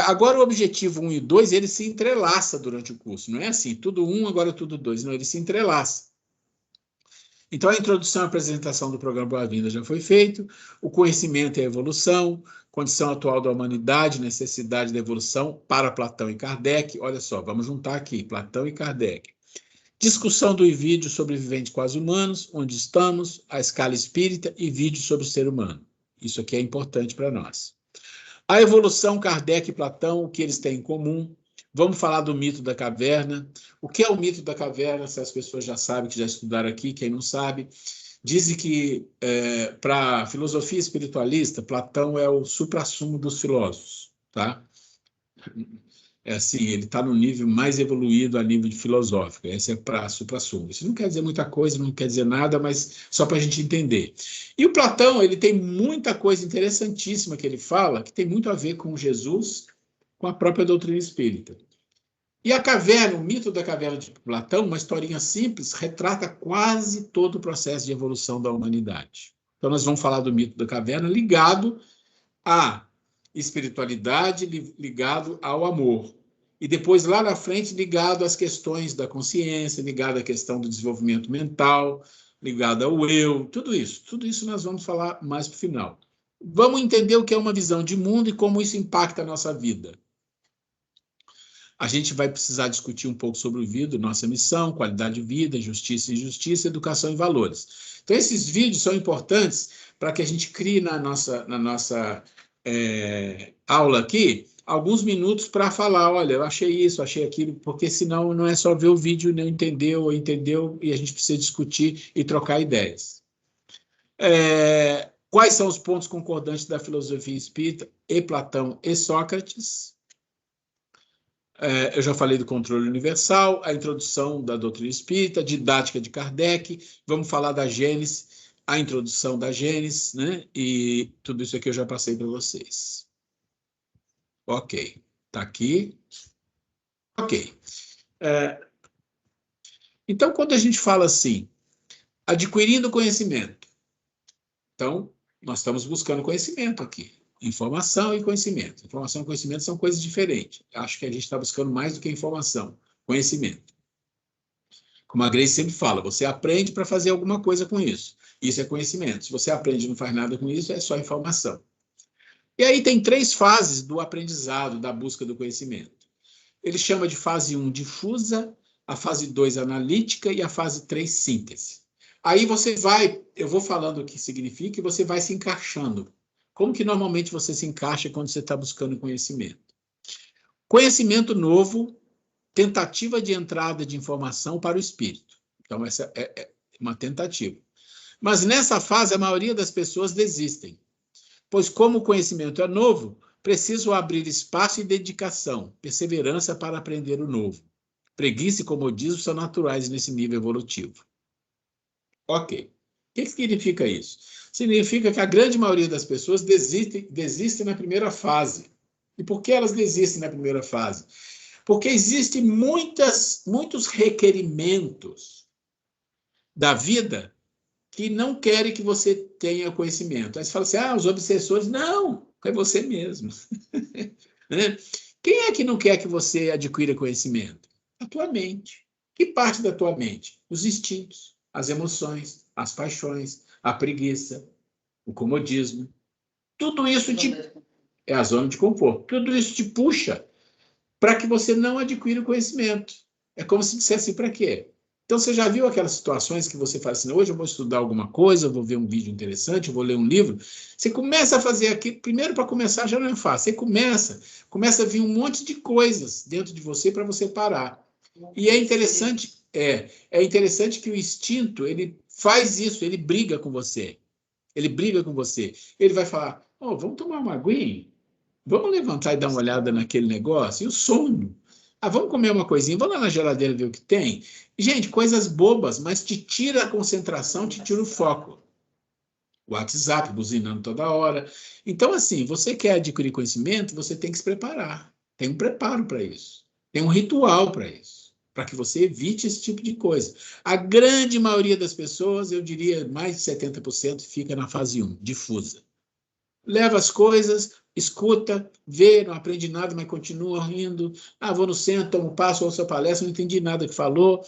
Agora, o objetivo 1 e 2, ele se entrelaça durante o curso, não é assim, tudo 1, agora tudo 2, não, ele se entrelaça. Então, a introdução e apresentação do programa Boa-Vinda já foi feito, o conhecimento e a evolução, condição atual da humanidade, necessidade da evolução para Platão e Kardec. Olha só, vamos juntar aqui, Platão e Kardec. Discussão do vídeo sobre viventes quase humanos, onde estamos, a escala espírita e vídeo sobre o ser humano. Isso aqui é importante para nós. A evolução, Kardec e Platão, o que eles têm em comum. Vamos falar do mito da caverna. O que é o mito da caverna? Se as pessoas já sabem, que já estudaram aqui, quem não sabe. Dizem que, para a filosofia espiritualista, Platão é o suprassumo dos filósofos. Tá? É assim, ele está no nível mais evoluído a nível de filosófico. Esse é para suprassumo. Isso não quer dizer muita coisa, não quer dizer nada, mas só para a gente entender. E o Platão, ele tem muita coisa interessantíssima que ele fala, que tem muito a ver com Jesus, com a própria doutrina espírita. E a caverna, o mito da caverna de Platão, uma historinha simples, retrata quase todo o processo de evolução da humanidade. Então, nós vamos falar do mito da caverna ligado à espiritualidade, ligado ao amor. E depois, lá na frente, ligado às questões da consciência, ligado à questão do desenvolvimento mental, ligado ao eu, tudo isso nós vamos falar mais para o final. Vamos entender o que é uma visão de mundo e como isso impacta a nossa vida. A gente vai precisar discutir um pouco sobre o vídeo, nossa missão, qualidade de vida, justiça e injustiça, educação e valores. Então, esses vídeos são importantes para que a gente crie na nossa aula aqui alguns minutos para falar, olha, eu achei isso, achei aquilo, porque senão não é só ver o vídeo, não entendeu, e a gente precisa discutir e trocar ideias. Quais são os pontos concordantes da filosofia espírita e Platão e Sócrates? Eu já falei do controle universal, a introdução da doutrina espírita, didática de Kardec, vamos falar da Gênese, a introdução da Gênese, né? E tudo isso aqui eu já passei para vocês. Ok, está aqui. Ok. Então, quando a gente fala assim, adquirindo conhecimento, então, nós estamos buscando conhecimento aqui. Informação e conhecimento. Informação e conhecimento são coisas diferentes. Acho que a gente está buscando mais do que informação, conhecimento. Como a Grace sempre fala, você aprende para fazer alguma coisa com isso. Isso é conhecimento. Se você aprende e não faz nada com isso, é só informação. E aí tem 3 fases do aprendizado, da busca do conhecimento. Ele chama de fase 1, difusa, a fase 2, analítica, e a fase 3, síntese. Aí eu vou falando o que significa e você vai se encaixando. Como que normalmente você se encaixa quando você está buscando conhecimento? Conhecimento novo, tentativa de entrada de informação para o espírito. Então, essa é uma tentativa. Mas nessa fase, a maioria das pessoas desistem. Pois, como o conhecimento é novo, preciso abrir espaço e dedicação, perseverança para aprender o novo. Preguiça e comodismo são naturais nesse nível evolutivo. Ok. O que significa isso? Significa que a grande maioria das pessoas desistem na primeira fase. E por que elas desistem na primeira fase? Porque existem muitos requerimentos da vida que não querem que você tenha conhecimento. Aí você fala assim, os obsessores. Não, é você mesmo. Né? Quem é que não quer que você adquira conhecimento? A tua mente. Que parte da tua mente? Os instintos, as emoções, as paixões, a preguiça, o comodismo. Tudo isso é a zona de conforto. Tudo isso te puxa para que você não adquira o conhecimento. É como se dissesse para quê? Então, você já viu aquelas situações que você fala assim, hoje eu vou estudar alguma coisa, eu vou ver um vídeo interessante, eu vou ler um livro. Você começa a fazer aquilo, primeiro para começar já não é fácil. Você começa a vir um monte de coisas dentro de você para você parar. E é interessante que o instinto, ele faz isso, ele briga com você. Ele briga com você. Ele vai falar, vamos tomar uma aguinha? Vamos levantar e dar uma olhada naquele negócio? E o sono? Vamos comer uma coisinha? Vamos lá na geladeira ver o que tem? Gente, coisas bobas, mas te tira a concentração, te tira o foco. O WhatsApp buzinando toda hora. Então, assim, você quer adquirir conhecimento, você tem que se preparar. Tem um preparo para isso. Tem um ritual para isso. Para que você evite esse tipo de coisa. A grande maioria das pessoas, eu diria mais de 70%, fica na fase 1, difusa. Leva as coisas, escuta, vê, não aprende nada, mas continua rindo. Vou no centro, tomo passo, ouço a palestra, não entendi nada que falou.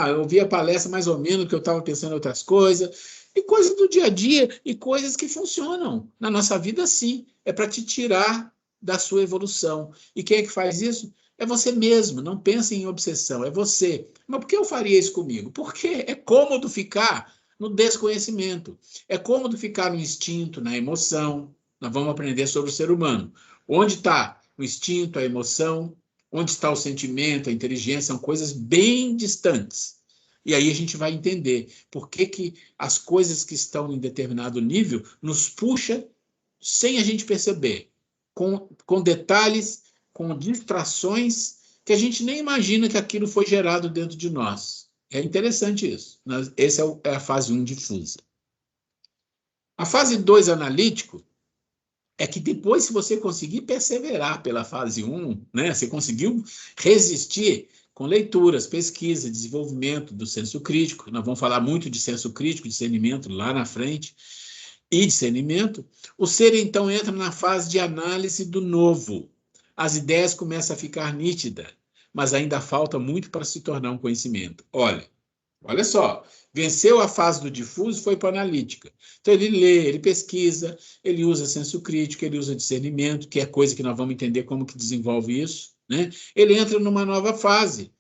Eu ouvi a palestra mais ou menos, que eu estava pensando em outras coisas. E coisas do dia a dia, e coisas que funcionam. Na nossa vida, sim. É para te tirar da sua evolução. E quem é que faz isso? É você mesmo. Não pense em obsessão, é você. Mas por que eu faria isso comigo? Porque é cômodo ficar no desconhecimento. É cômodo ficar no instinto, na emoção. Nós vamos aprender sobre o ser humano. Onde está o instinto, a emoção? Onde está o sentimento, a inteligência? São coisas bem distantes. E aí a gente vai entender por que as coisas que estão em determinado nível nos puxa sem a gente perceber, com detalhes, com distrações, que a gente nem imagina que aquilo foi gerado dentro de nós. É interessante isso. Essa é a fase 1 difusa. A fase 2 analítico é que depois, se você conseguir perseverar pela fase 1, né, você conseguiu resistir com leituras, pesquisa, desenvolvimento do senso crítico. Nós vamos falar muito de senso crítico, discernimento lá na frente, e discernimento. O ser, então, entra na fase de análise do novo. As ideias começam a ficar nítidas, mas ainda falta muito para se tornar um conhecimento. Olha só, venceu a fase do difuso, foi para a analítica. Então, ele lê, ele pesquisa, ele usa senso crítico, ele usa discernimento, que é coisa que nós vamos entender como que desenvolve isso, né? Ele entra numa nova fase,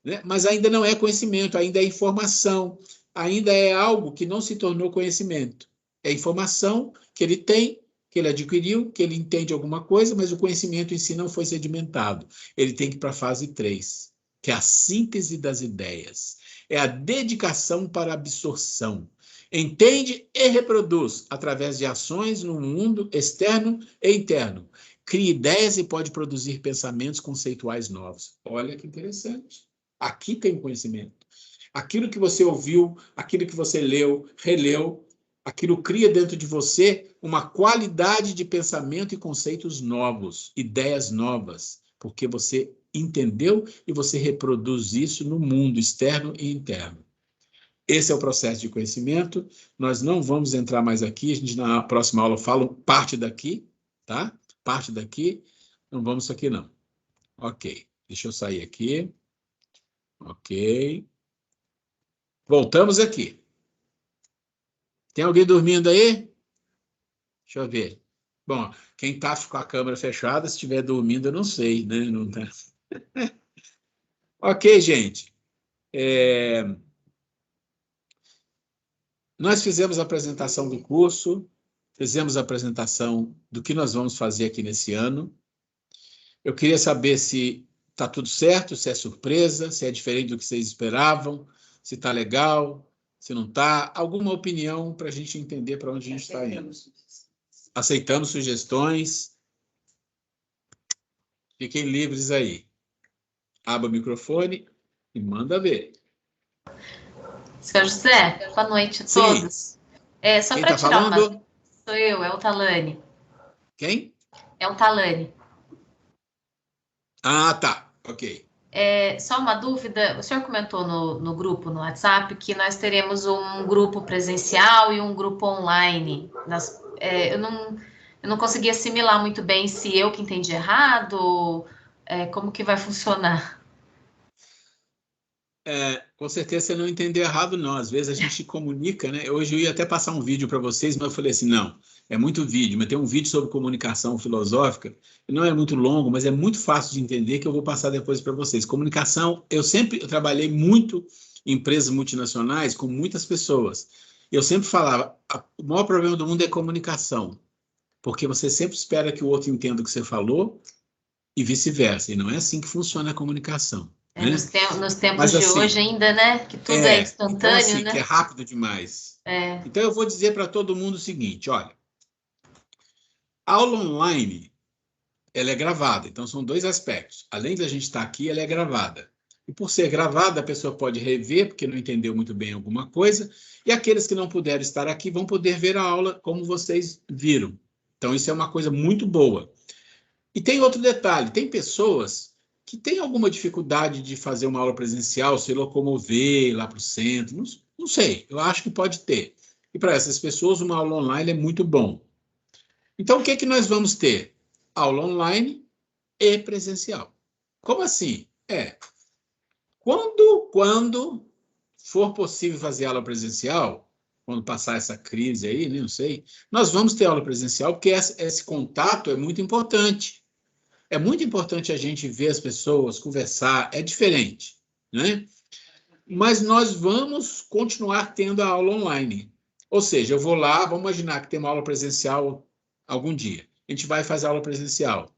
né? Mas ainda não é conhecimento, ainda é informação, ainda é algo que não se tornou conhecimento. É informação que ele tem, que ele adquiriu, que ele entende alguma coisa, mas o conhecimento em si não foi sedimentado. Ele tem que ir para a fase 3, que é a síntese das ideias. É a dedicação para a absorção. Entende e reproduz através de ações no mundo externo e interno. Cria ideias e pode produzir pensamentos conceituais novos. Olha que interessante. Aqui tem o conhecimento. Aquilo que você ouviu, aquilo que você leu, releu, aquilo cria dentro de você uma qualidade de pensamento e conceitos novos, ideias novas, porque você entendeu e você reproduz isso no mundo externo e interno. Esse é o processo de conhecimento. Nós não vamos entrar mais aqui, a gente na próxima aula fala parte daqui, tá? Parte daqui, não vamos aqui não. Ok, deixa eu sair aqui. Ok. Voltamos aqui. Tem alguém dormindo aí? Deixa eu ver. Bom, quem está com a câmera fechada, se estiver dormindo, eu não sei, né? Não tá. Ok, gente. Nós fizemos a apresentação do curso, fizemos a apresentação do que nós vamos fazer aqui nesse ano. Eu queria saber se está tudo certo, se é surpresa, se é diferente do que vocês esperavam, se está legal, se não está. Alguma opinião para a gente entender para onde a gente está indo. Aceitamos sugestões. Fiquem livres aí. Abra o microfone e manda ver. Senhor José, boa noite a todos. Só para tirar uma... Sou eu, é o Talane. Quem? É o Talane. Ah, tá. Ok. Só uma dúvida, o senhor comentou no grupo, no WhatsApp, que nós teremos um grupo presencial e um grupo online. Eu não consegui assimilar muito bem se eu que entendi errado, como que vai funcionar. Com certeza você não entendeu errado, não. Às vezes a gente comunica, né? Hoje eu ia até passar um vídeo para vocês, mas eu falei assim, não, é muito vídeo, mas tem um vídeo sobre comunicação filosófica, que não é muito longo, mas é muito fácil de entender, que eu vou passar depois para vocês. Comunicação, eu trabalhei muito em empresas multinacionais com muitas pessoas. Eu sempre falava, o maior problema do mundo é comunicação, porque você sempre espera que o outro entenda o que você falou e vice-versa, e não é assim que funciona a comunicação. Né? Nos tempos mas, de hoje ainda, né? Que tudo é instantâneo, então, assim, né? Que é rápido demais. Então, eu vou dizer para todo mundo o seguinte, olha, a aula online, ela é gravada, então são dois aspectos. Além de a gente estar aqui, ela é gravada. E por ser gravada, a pessoa pode rever, porque não entendeu muito bem alguma coisa, e aqueles que não puderam estar aqui vão poder ver a aula como vocês viram. Então, isso é uma coisa muito boa. E tem outro detalhe, tem pessoas que tem alguma dificuldade de fazer uma aula presencial, se locomover lá para o centro, não sei, eu acho que pode ter. E para essas pessoas, uma aula online é muito bom. Então, o que é que nós vamos ter? Aula online e presencial. Como assim? Quando for possível fazer aula presencial, quando passar essa crise aí, não sei, nós vamos ter aula presencial, porque esse contato é muito importante. É muito importante a gente ver as pessoas, conversar, é diferente, né? Mas nós vamos continuar tendo a aula online. Ou seja, eu vou lá, vamos imaginar que tem uma aula presencial algum dia. A gente vai fazer aula presencial.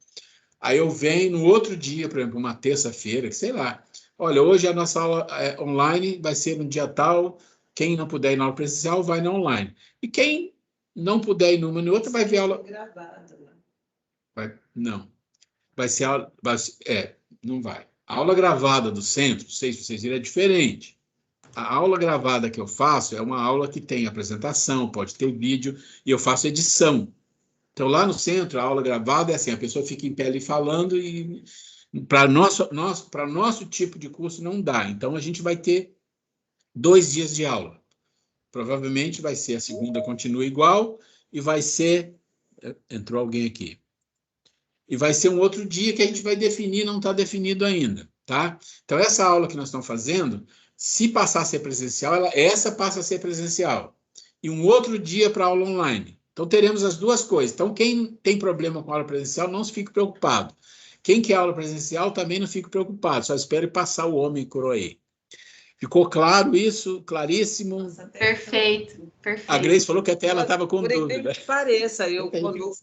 Aí eu venho no outro dia, por exemplo, uma terça-feira, sei lá. Olha, hoje a nossa aula online vai ser no dia tal, quem não puder ir na aula presencial vai na online. E quem não puder ir numa e outra vai ver a aula... Gravada. Não. Vai ser aula, não vai. A aula gravada do centro, não sei se vocês viram, é diferente. A aula gravada que eu faço é uma aula que tem apresentação, pode ter vídeo, e eu faço edição. Então, lá no centro, a aula gravada é assim, a pessoa fica em pé ali falando, e para nosso tipo de curso não dá. Então, a gente vai ter 2 dias de aula. Provavelmente vai ser a segunda continua igual, e vai ser... Entrou alguém aqui. E vai ser um outro dia que a gente vai definir, não está definido ainda, tá? Então, essa aula que nós estamos fazendo, se passar a ser presencial, essa passa a ser presencial. E um outro dia para aula online. Então, teremos as duas coisas. Então, quem tem problema com aula presencial, não se fique preocupado. Quem quer aula presencial, também não fique preocupado. Só espere passar o homem coroei. Ficou claro isso? Claríssimo? Perfeito, perfeito. A Grace falou que até ela estava com dúvida. Por incrível que pareça,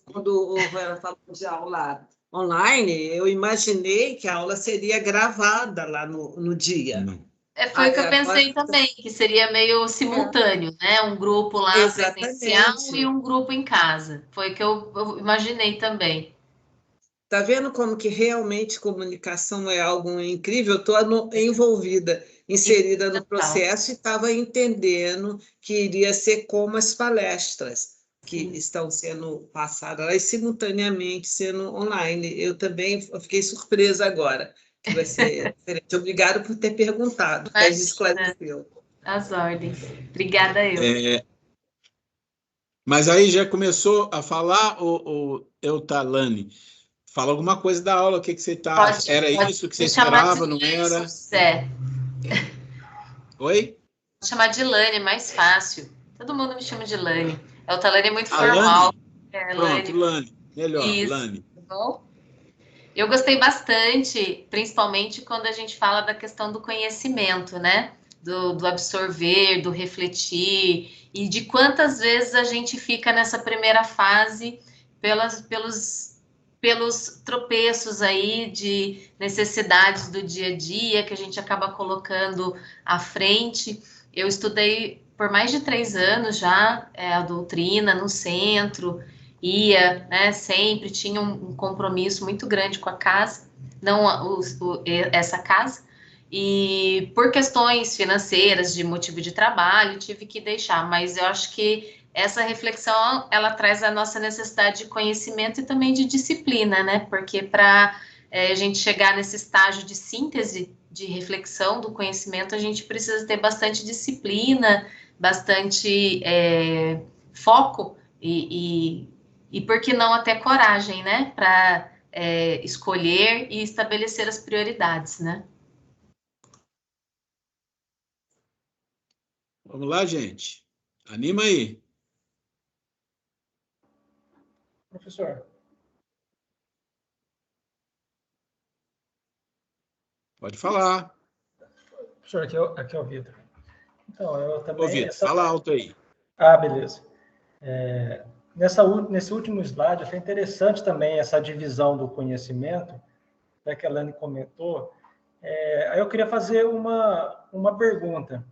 quando ela falou de aula online, eu imaginei que a aula seria gravada lá no dia. Não. Foi o que eu pensei também, que seria meio simultâneo, né? Um grupo lá presencial e um grupo em casa. Foi o que eu imaginei também. Tá vendo como que realmente comunicação é algo incrível? Eu estou envolvida, inserida no processo e estava entendendo que iria ser como as palestras que estão sendo passadas lá e simultaneamente sendo online. Eu também fiquei surpresa agora, que vai ser diferente. Obrigada por ter perguntado, esclareceu. As ordens. Obrigada eu. Mas aí já começou a falar o Eutalane. Fala alguma coisa da aula, o que você está... Era isso que você esperava, não era? José. Oi? Vou chamar de Lane, é mais fácil. Todo mundo me chama de Lane. O Talane é muito formal. Lane? Pronto, Lane. Melhor, isso, Lane. Tá bom? Eu gostei bastante, principalmente quando a gente fala da questão do conhecimento, né? Do absorver, do refletir, e de quantas vezes a gente fica nessa primeira fase pelos tropeços aí de necessidades do dia a dia que a gente acaba colocando à frente. Eu estudei por mais de 3 anos já a doutrina no centro, ia, né, sempre tinha um compromisso muito grande com a casa, não essa casa, e por questões financeiras, de motivo de trabalho, tive que deixar, mas eu acho que essa reflexão, ela traz a nossa necessidade de conhecimento e também de disciplina, né, porque para a gente chegar nesse estágio de síntese, de reflexão do conhecimento, a gente precisa ter bastante disciplina, bastante foco e por que não até coragem, né, para escolher e estabelecer as prioridades, né? Vamos lá, gente. Anima aí. Professor. Pode falar. Professor, aqui é o Vitor. Então, eu também... Ô, Vitor, fala alto aí. Ah, beleza. Nesse último slide, achei interessante também essa divisão do conhecimento, né, que a Lani comentou. Aí eu queria fazer uma pergunta.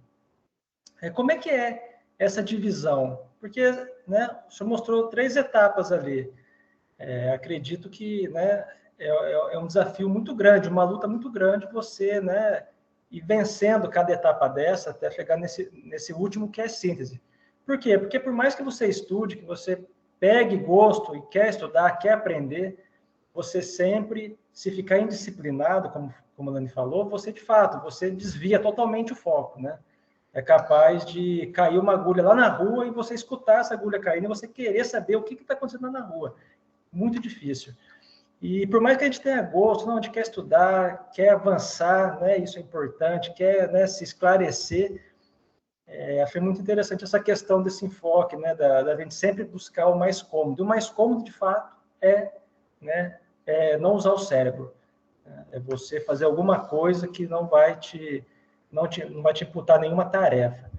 Como é que é essa divisão? Porque, né, o senhor mostrou 3 etapas ali. Acredito que, né, é um desafio muito grande, uma luta muito grande você, né, ir vencendo cada etapa dessa até chegar nesse último que é síntese. Por quê? Porque por mais que você estude, que você pegue gosto e quer estudar, quer aprender, você sempre, se ficar indisciplinado, como a Lani falou, você de fato, você desvia totalmente o foco, né? É capaz de cair uma agulha lá na rua e você escutar essa agulha caindo e você querer saber o que está acontecendo lá na rua. Muito difícil. E por mais que a gente tenha gosto, não, a gente quer estudar, quer avançar, né? Isso é importante, quer, né, se esclarecer. Achei muito interessante essa questão desse enfoque, né, da gente sempre buscar o mais cômodo. O mais cômodo, de fato, né, não usar o cérebro. É você fazer alguma coisa que não vai te imputar nenhuma tarefa.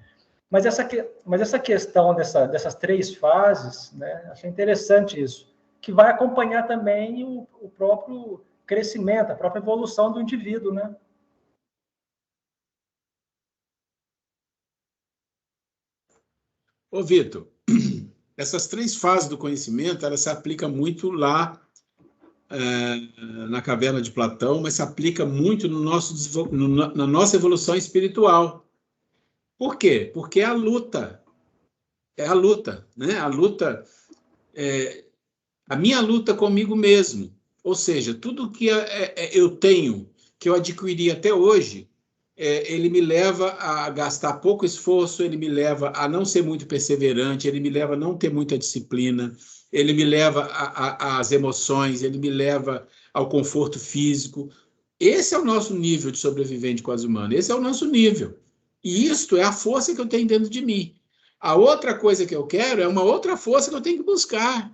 Mas essa questão dessas 3 fases, né, achei interessante isso, que vai acompanhar também o próprio crescimento, a própria evolução do indivíduo, né? Ô, Vitor, essas 3 fases do conhecimento, elas se aplicam muito lá na caverna de Platão, mas se aplica muito na nossa evolução espiritual. Por quê? Porque é a luta, né? A luta, a minha luta comigo mesmo, ou seja, tudo que eu tenho, que eu adquiri até hoje, ele me leva a gastar pouco esforço, ele me leva a não ser muito perseverante, ele me leva a não ter muita disciplina, ele me leva às emoções, ele me leva ao conforto físico. Esse é o nosso nível de sobrevivente quase humano, esse é o nosso nível. E isto é a força que eu tenho dentro de mim. A outra coisa que eu quero é uma outra força que eu tenho que buscar.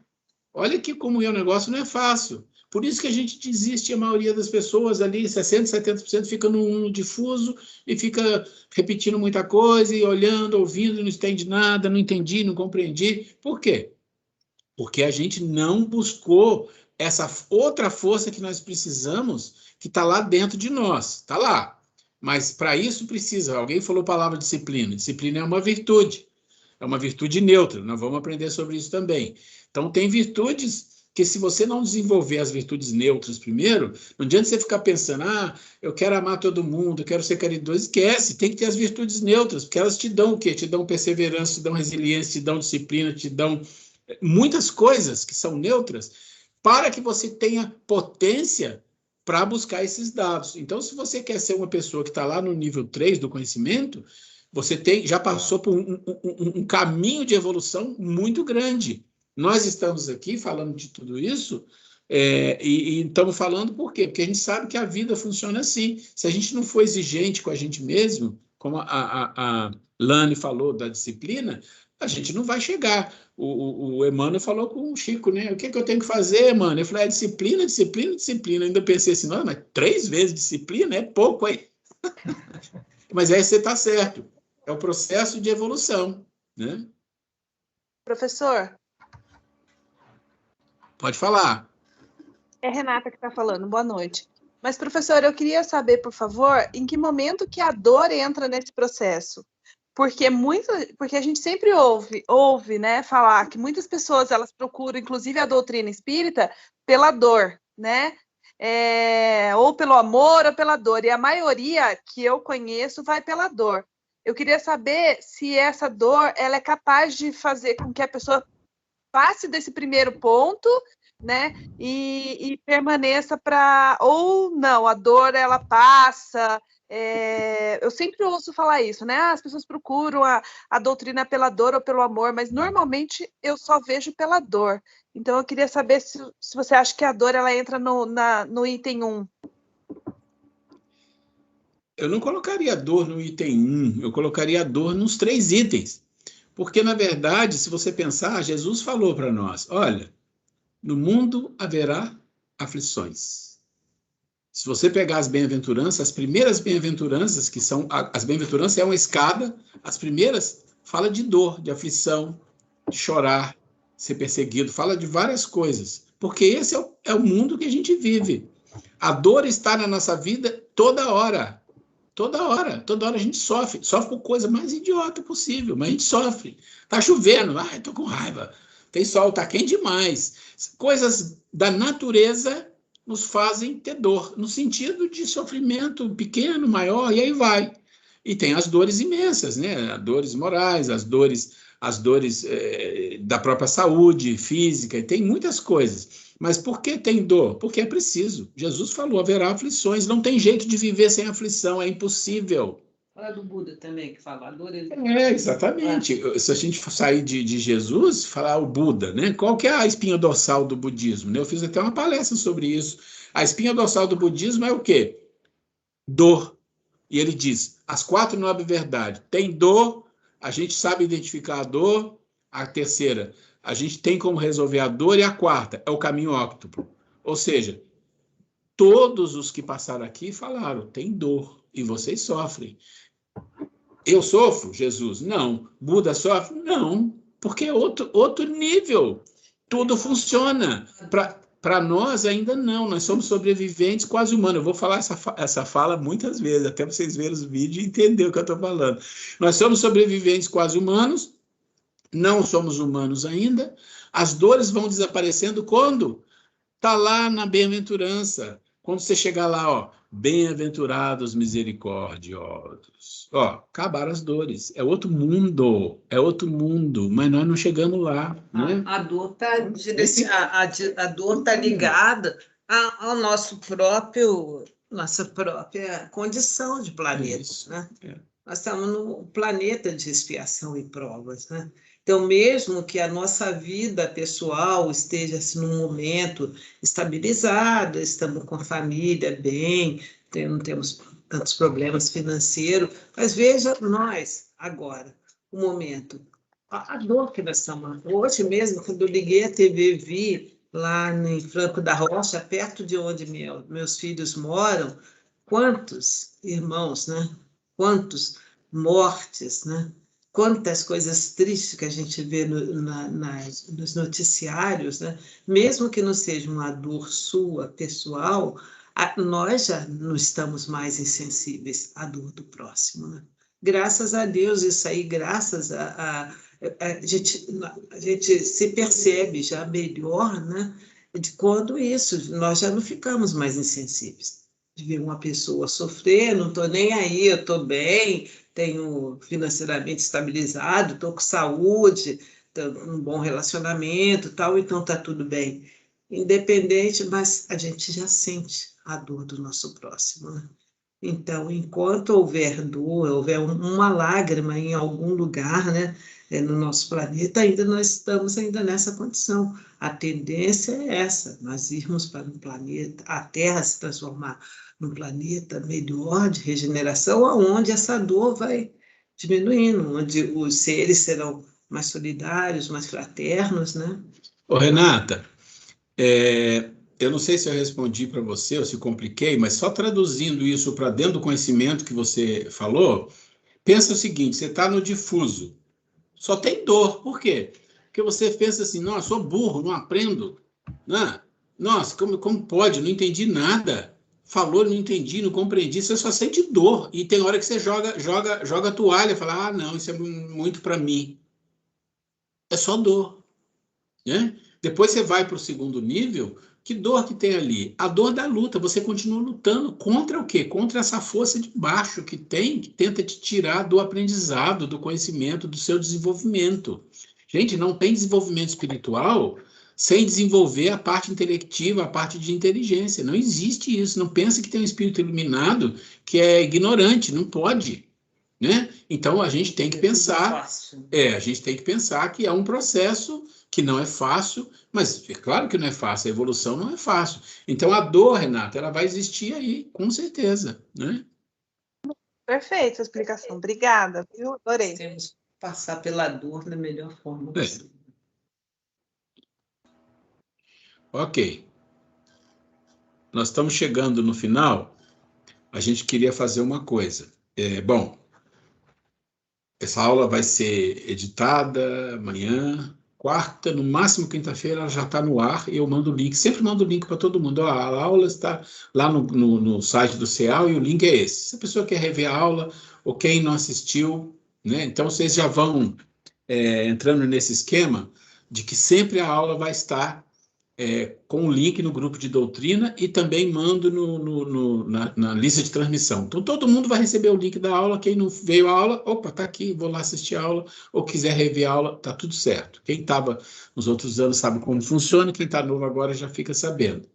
Olha que como o negócio não é fácil. Por isso que a gente desiste, a maioria das pessoas ali, 60%, 70% fica num difuso e fica repetindo muita coisa e olhando, ouvindo, não entende nada, não entendi, não compreendi. Por quê? Porque a gente não buscou essa outra força que nós precisamos, que está lá dentro de nós, está lá. Mas para isso precisa, alguém falou a palavra disciplina. Disciplina é uma virtude neutra, nós vamos aprender sobre isso também. Então tem virtudes que se você não desenvolver as virtudes neutras primeiro, não adianta você ficar pensando, eu quero amar todo mundo, eu quero ser caridoso, esquece, tem que ter as virtudes neutras, porque elas te dão o quê? Te dão perseverança, te dão resiliência, te dão disciplina, te dão muitas coisas que são neutras, para que você tenha potência para buscar esses dados. Então, se você quer ser uma pessoa que está lá no nível 3 do conhecimento, você já passou por um caminho de evolução muito grande. Nós estamos aqui falando de tudo isso e estamos falando por quê? Porque a gente sabe que a vida funciona assim. Se a gente não for exigente com a gente mesmo, como a Lani falou da disciplina, a gente não vai chegar. O Emmanuel falou com o Chico, né? O que eu tenho que fazer, Emmanuel? Eu falei, disciplina, disciplina, disciplina. Ainda pensei assim, não, mas 3 vezes disciplina é pouco, hein? Mas aí você está certo. É o processo de evolução, né? Professor? Pode falar. É Renata que está falando, boa noite. Mas, professor, eu queria saber, por favor, em que momento que a dor entra nesse processo? Porque a gente sempre ouve, né, falar que muitas pessoas elas procuram, inclusive a doutrina espírita, pela dor, né? Ou pelo amor ou pela dor. E a maioria que eu conheço vai pela dor. Eu queria saber se essa dor ela é capaz de fazer com que a pessoa passe desse primeiro ponto, né, e permaneça ou não, a dor ela passa. Eu sempre ouço falar isso, né? As pessoas procuram a doutrina pela dor ou pelo amor, mas normalmente eu só vejo pela dor. Então eu queria saber se você acha que a dor ela entra no item 1. Eu não colocaria a dor no item 1, eu colocaria a dor nos 3 itens. Porque, na verdade, se você pensar, Jesus falou para nós, olha, no mundo haverá aflições. Se você pegar as bem-aventuranças, as primeiras bem-aventuranças, que são, as bem-aventuranças é uma escada, as primeiras fala de dor, de aflição, de chorar, ser perseguido, fala de várias coisas, porque esse é o mundo que a gente vive. A dor está na nossa vida toda hora. Toda hora a gente sofre por coisa mais idiota possível, mas a gente sofre. Tá chovendo, ai, tô com raiva. Tem sol, tá quente demais. Coisas da natureza nos fazem ter dor, no sentido de sofrimento pequeno, maior, e aí vai. E tem as dores imensas, né? As dores morais, as dores da própria saúde física, e tem muitas coisas. Mas por que tem dor? Porque é preciso. Jesus falou, haverá aflições, não tem jeito de viver sem aflição, é impossível. Fala do Buda também, que fala, a dor exatamente. Se a gente sair de Jesus, falar o Buda, né? Qual que é a espinha dorsal do budismo? Eu fiz até uma palestra sobre isso. A espinha dorsal do budismo é o quê? Dor. E ele diz, as 4 nobres verdades. Tem dor, a gente sabe identificar a dor. A terceira, a gente tem como resolver a dor. E a quarta, é o caminho óctuplo. Ou seja, todos os que passaram aqui falaram, tem dor, e vocês sofrem. Eu sofro, Jesus? Não. Buda sofre? Não, porque é outro nível. Tudo funciona. Para nós, ainda não. Nós somos sobreviventes quase humanos. Eu vou falar essa fala muitas vezes, até vocês verem os vídeos e entender o que eu estou falando. Nós somos sobreviventes quase humanos, não somos humanos ainda. As dores vão desaparecendo quando? Está lá na bem-aventurança. Quando você chegar lá, ó, bem-aventurados misericordiosos. Ó, acabaram as dores. É outro mundo, mas nós não chegamos lá. Né? A dor está ligada ao nossa própria condição de planeta. Né? Nós estamos no planeta de expiação e provas. Né? Então, mesmo que a nossa vida pessoal esteja assim, num momento estabilizado, estamos com a família bem, não temos tantos problemas financeiros, mas veja nós agora, o momento, a dor que nós estamos. Hoje mesmo, quando eu liguei a TV, vi lá em Franco da Rocha, perto de onde meus filhos moram, quantos irmãos, né? Quantos mortes, né? Quantas coisas tristes que a gente vê nos noticiários, né? Mesmo que não seja uma dor sua, pessoal, nós já não estamos mais insensíveis à dor do próximo. Né? Graças a Deus, isso aí, graças a gente se percebe já melhor, né? De quando isso, nós já não ficamos mais insensíveis. De ver uma pessoa sofrer, não estou nem aí, eu estou bem, tenho financeiramente estabilizado, estou com saúde, um bom relacionamento, tal, então está tudo bem. Independente, mas a gente já sente a dor do nosso próximo. Né? Então, enquanto houver dor, houver uma lágrima em algum lugar, né, no nosso planeta, nós estamos ainda nessa condição. A tendência é essa, nós irmos para um planeta, a Terra se transformar num planeta melhor, de regeneração, onde essa dor vai diminuindo, onde os seres serão mais solidários, mais fraternos, né? Ô, Renata, eu não sei se eu respondi para você ou se compliquei, mas só traduzindo isso para dentro do conhecimento que você falou, pensa o seguinte, você está no difuso, só tem dor, por quê? Porque você pensa assim, nossa, sou burro, não aprendo, né? Nossa, como pode? Não entendi nada. Falou, não entendi, não compreendi. Você só sente dor. E tem hora que você joga a toalha, fala, não, isso é muito para mim. É só dor, né? Depois você vai para o segundo nível, que dor que tem ali? A dor da luta. Você continua lutando contra o quê? Contra essa força de baixo que tem, que tenta te tirar do aprendizado, do conhecimento, do seu desenvolvimento. Gente, não tem desenvolvimento espiritual sem desenvolver a parte intelectiva, a parte de inteligência. Não existe isso. Não pensa que tem um espírito iluminado que é ignorante. Não pode, né? Então, a gente tem que pensar... a gente tem que pensar que é um processo que não é fácil, mas é claro que não é fácil. A evolução não é fácil. Então, a dor, Renata, ela vai existir aí, com certeza, né? Perfeita a explicação. Obrigada, viu? Adorei. Temos que passar pela dor da melhor forma possível. Ok. Nós estamos chegando no final. A gente queria fazer uma coisa. Bom, essa aula vai ser editada amanhã, quarta, no máximo quinta-feira, ela já está no ar e eu mando o link. Sempre mando o link para todo mundo. A aula está lá no site do CEAL e o link é esse. Se a pessoa quer rever a aula, ou quem não assistiu, né? Então vocês já vão entrando nesse esquema de que sempre a aula vai estar com o link no grupo de doutrina e também mando na lista de transmissão. Então, todo mundo vai receber o link da aula. Quem não veio à aula, opa, está aqui, vou lá assistir a aula, ou quiser rever a aula, está tudo certo. Quem estava nos outros anos sabe como funciona, quem está novo agora já fica sabendo.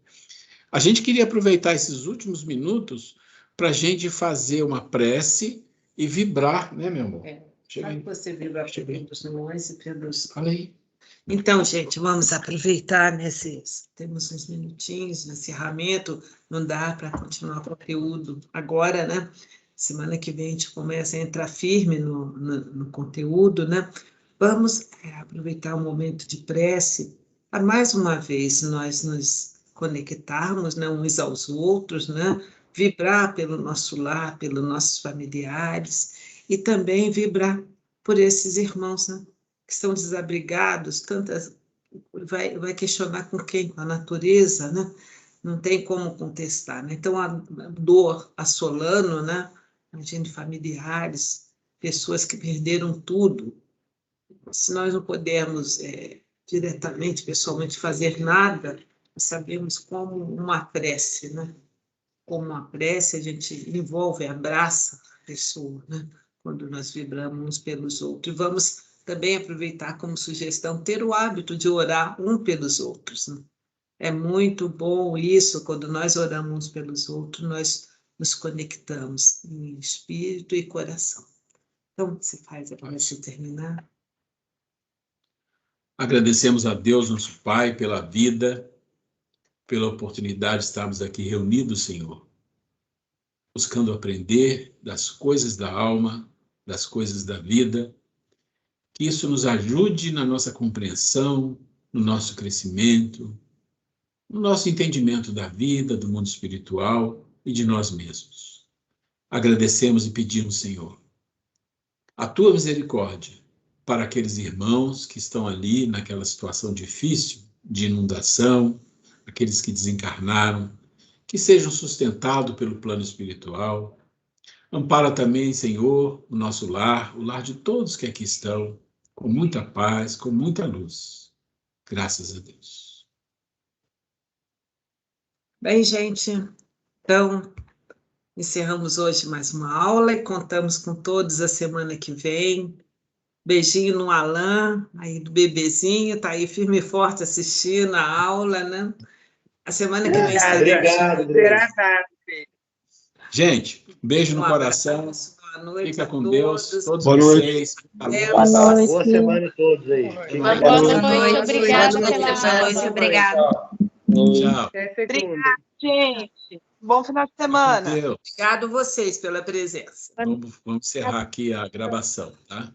A gente queria aproveitar esses últimos minutos para a gente fazer uma prece e vibrar, né, meu amor? Chega aí. Você vibra pelos nós e pelos... Fala aí. Então, gente, vamos aproveitar temos uns minutinhos no encerramento, não dá para continuar o conteúdo agora, né? Semana que vem a gente começa a entrar firme no conteúdo, né? Vamos aproveitar o momento de prece para, mais uma vez, nós nos conectarmos, né, uns aos outros, né? Vibrar pelo nosso lar, pelos nossos familiares e também vibrar por esses irmãos, né? Que estão desabrigados, vai questionar com quem? Com a natureza, né? Não tem como contestar, né? Então, a dor assolando, né? Imagine familiares, pessoas que perderam tudo. Se nós não pudermos diretamente, pessoalmente, fazer nada, nós sabemos como uma prece, né? Como uma prece, a gente envolve, abraça a pessoa, né? Quando nós vibramos uns pelos outros. E vamos também aproveitar como sugestão, ter o hábito de orar um pelos outros. Né? É muito bom isso, quando nós oramos uns pelos outros, nós nos conectamos em espírito e coração. Então, você faz para você terminar? Agradecemos a Deus, nosso Pai, pela vida, pela oportunidade de estarmos aqui reunidos, Senhor, buscando aprender das coisas da alma, das coisas da vida, que isso nos ajude na nossa compreensão, no nosso crescimento, no nosso entendimento da vida, do mundo espiritual e de nós mesmos. Agradecemos e pedimos, Senhor, a Tua misericórdia para aqueles irmãos que estão ali naquela situação difícil de inundação, aqueles que desencarnaram, que sejam sustentados pelo plano espiritual. Ampara também, Senhor, o nosso lar, o lar de todos que aqui estão, com muita paz, com muita luz. Graças a Deus. Bem, gente, então, encerramos hoje mais uma aula e contamos com todos a semana que vem. Beijinho no Alain, aí do bebezinho, tá aí firme e forte assistindo a aula, né? A semana que vem Obrigado. Gente, beijo no coração. Boa noite. Fica com Deus. Todos Boa vocês. Boa noite. Boa semana a todos aí. Boa noite. Obrigada pela Obrigada. Tchau. Obrigada, gente. Bom final de semana. Deus. Obrigado vocês pela presença. Vamos encerrar aqui a gravação, tá?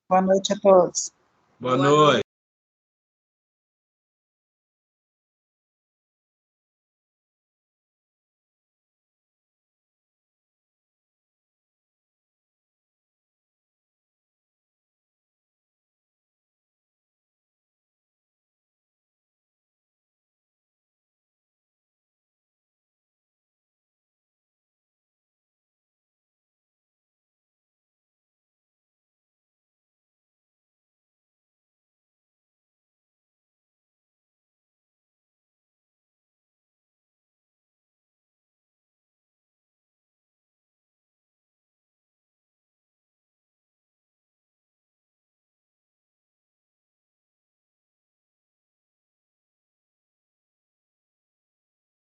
Boa noite a todos. Boa noite.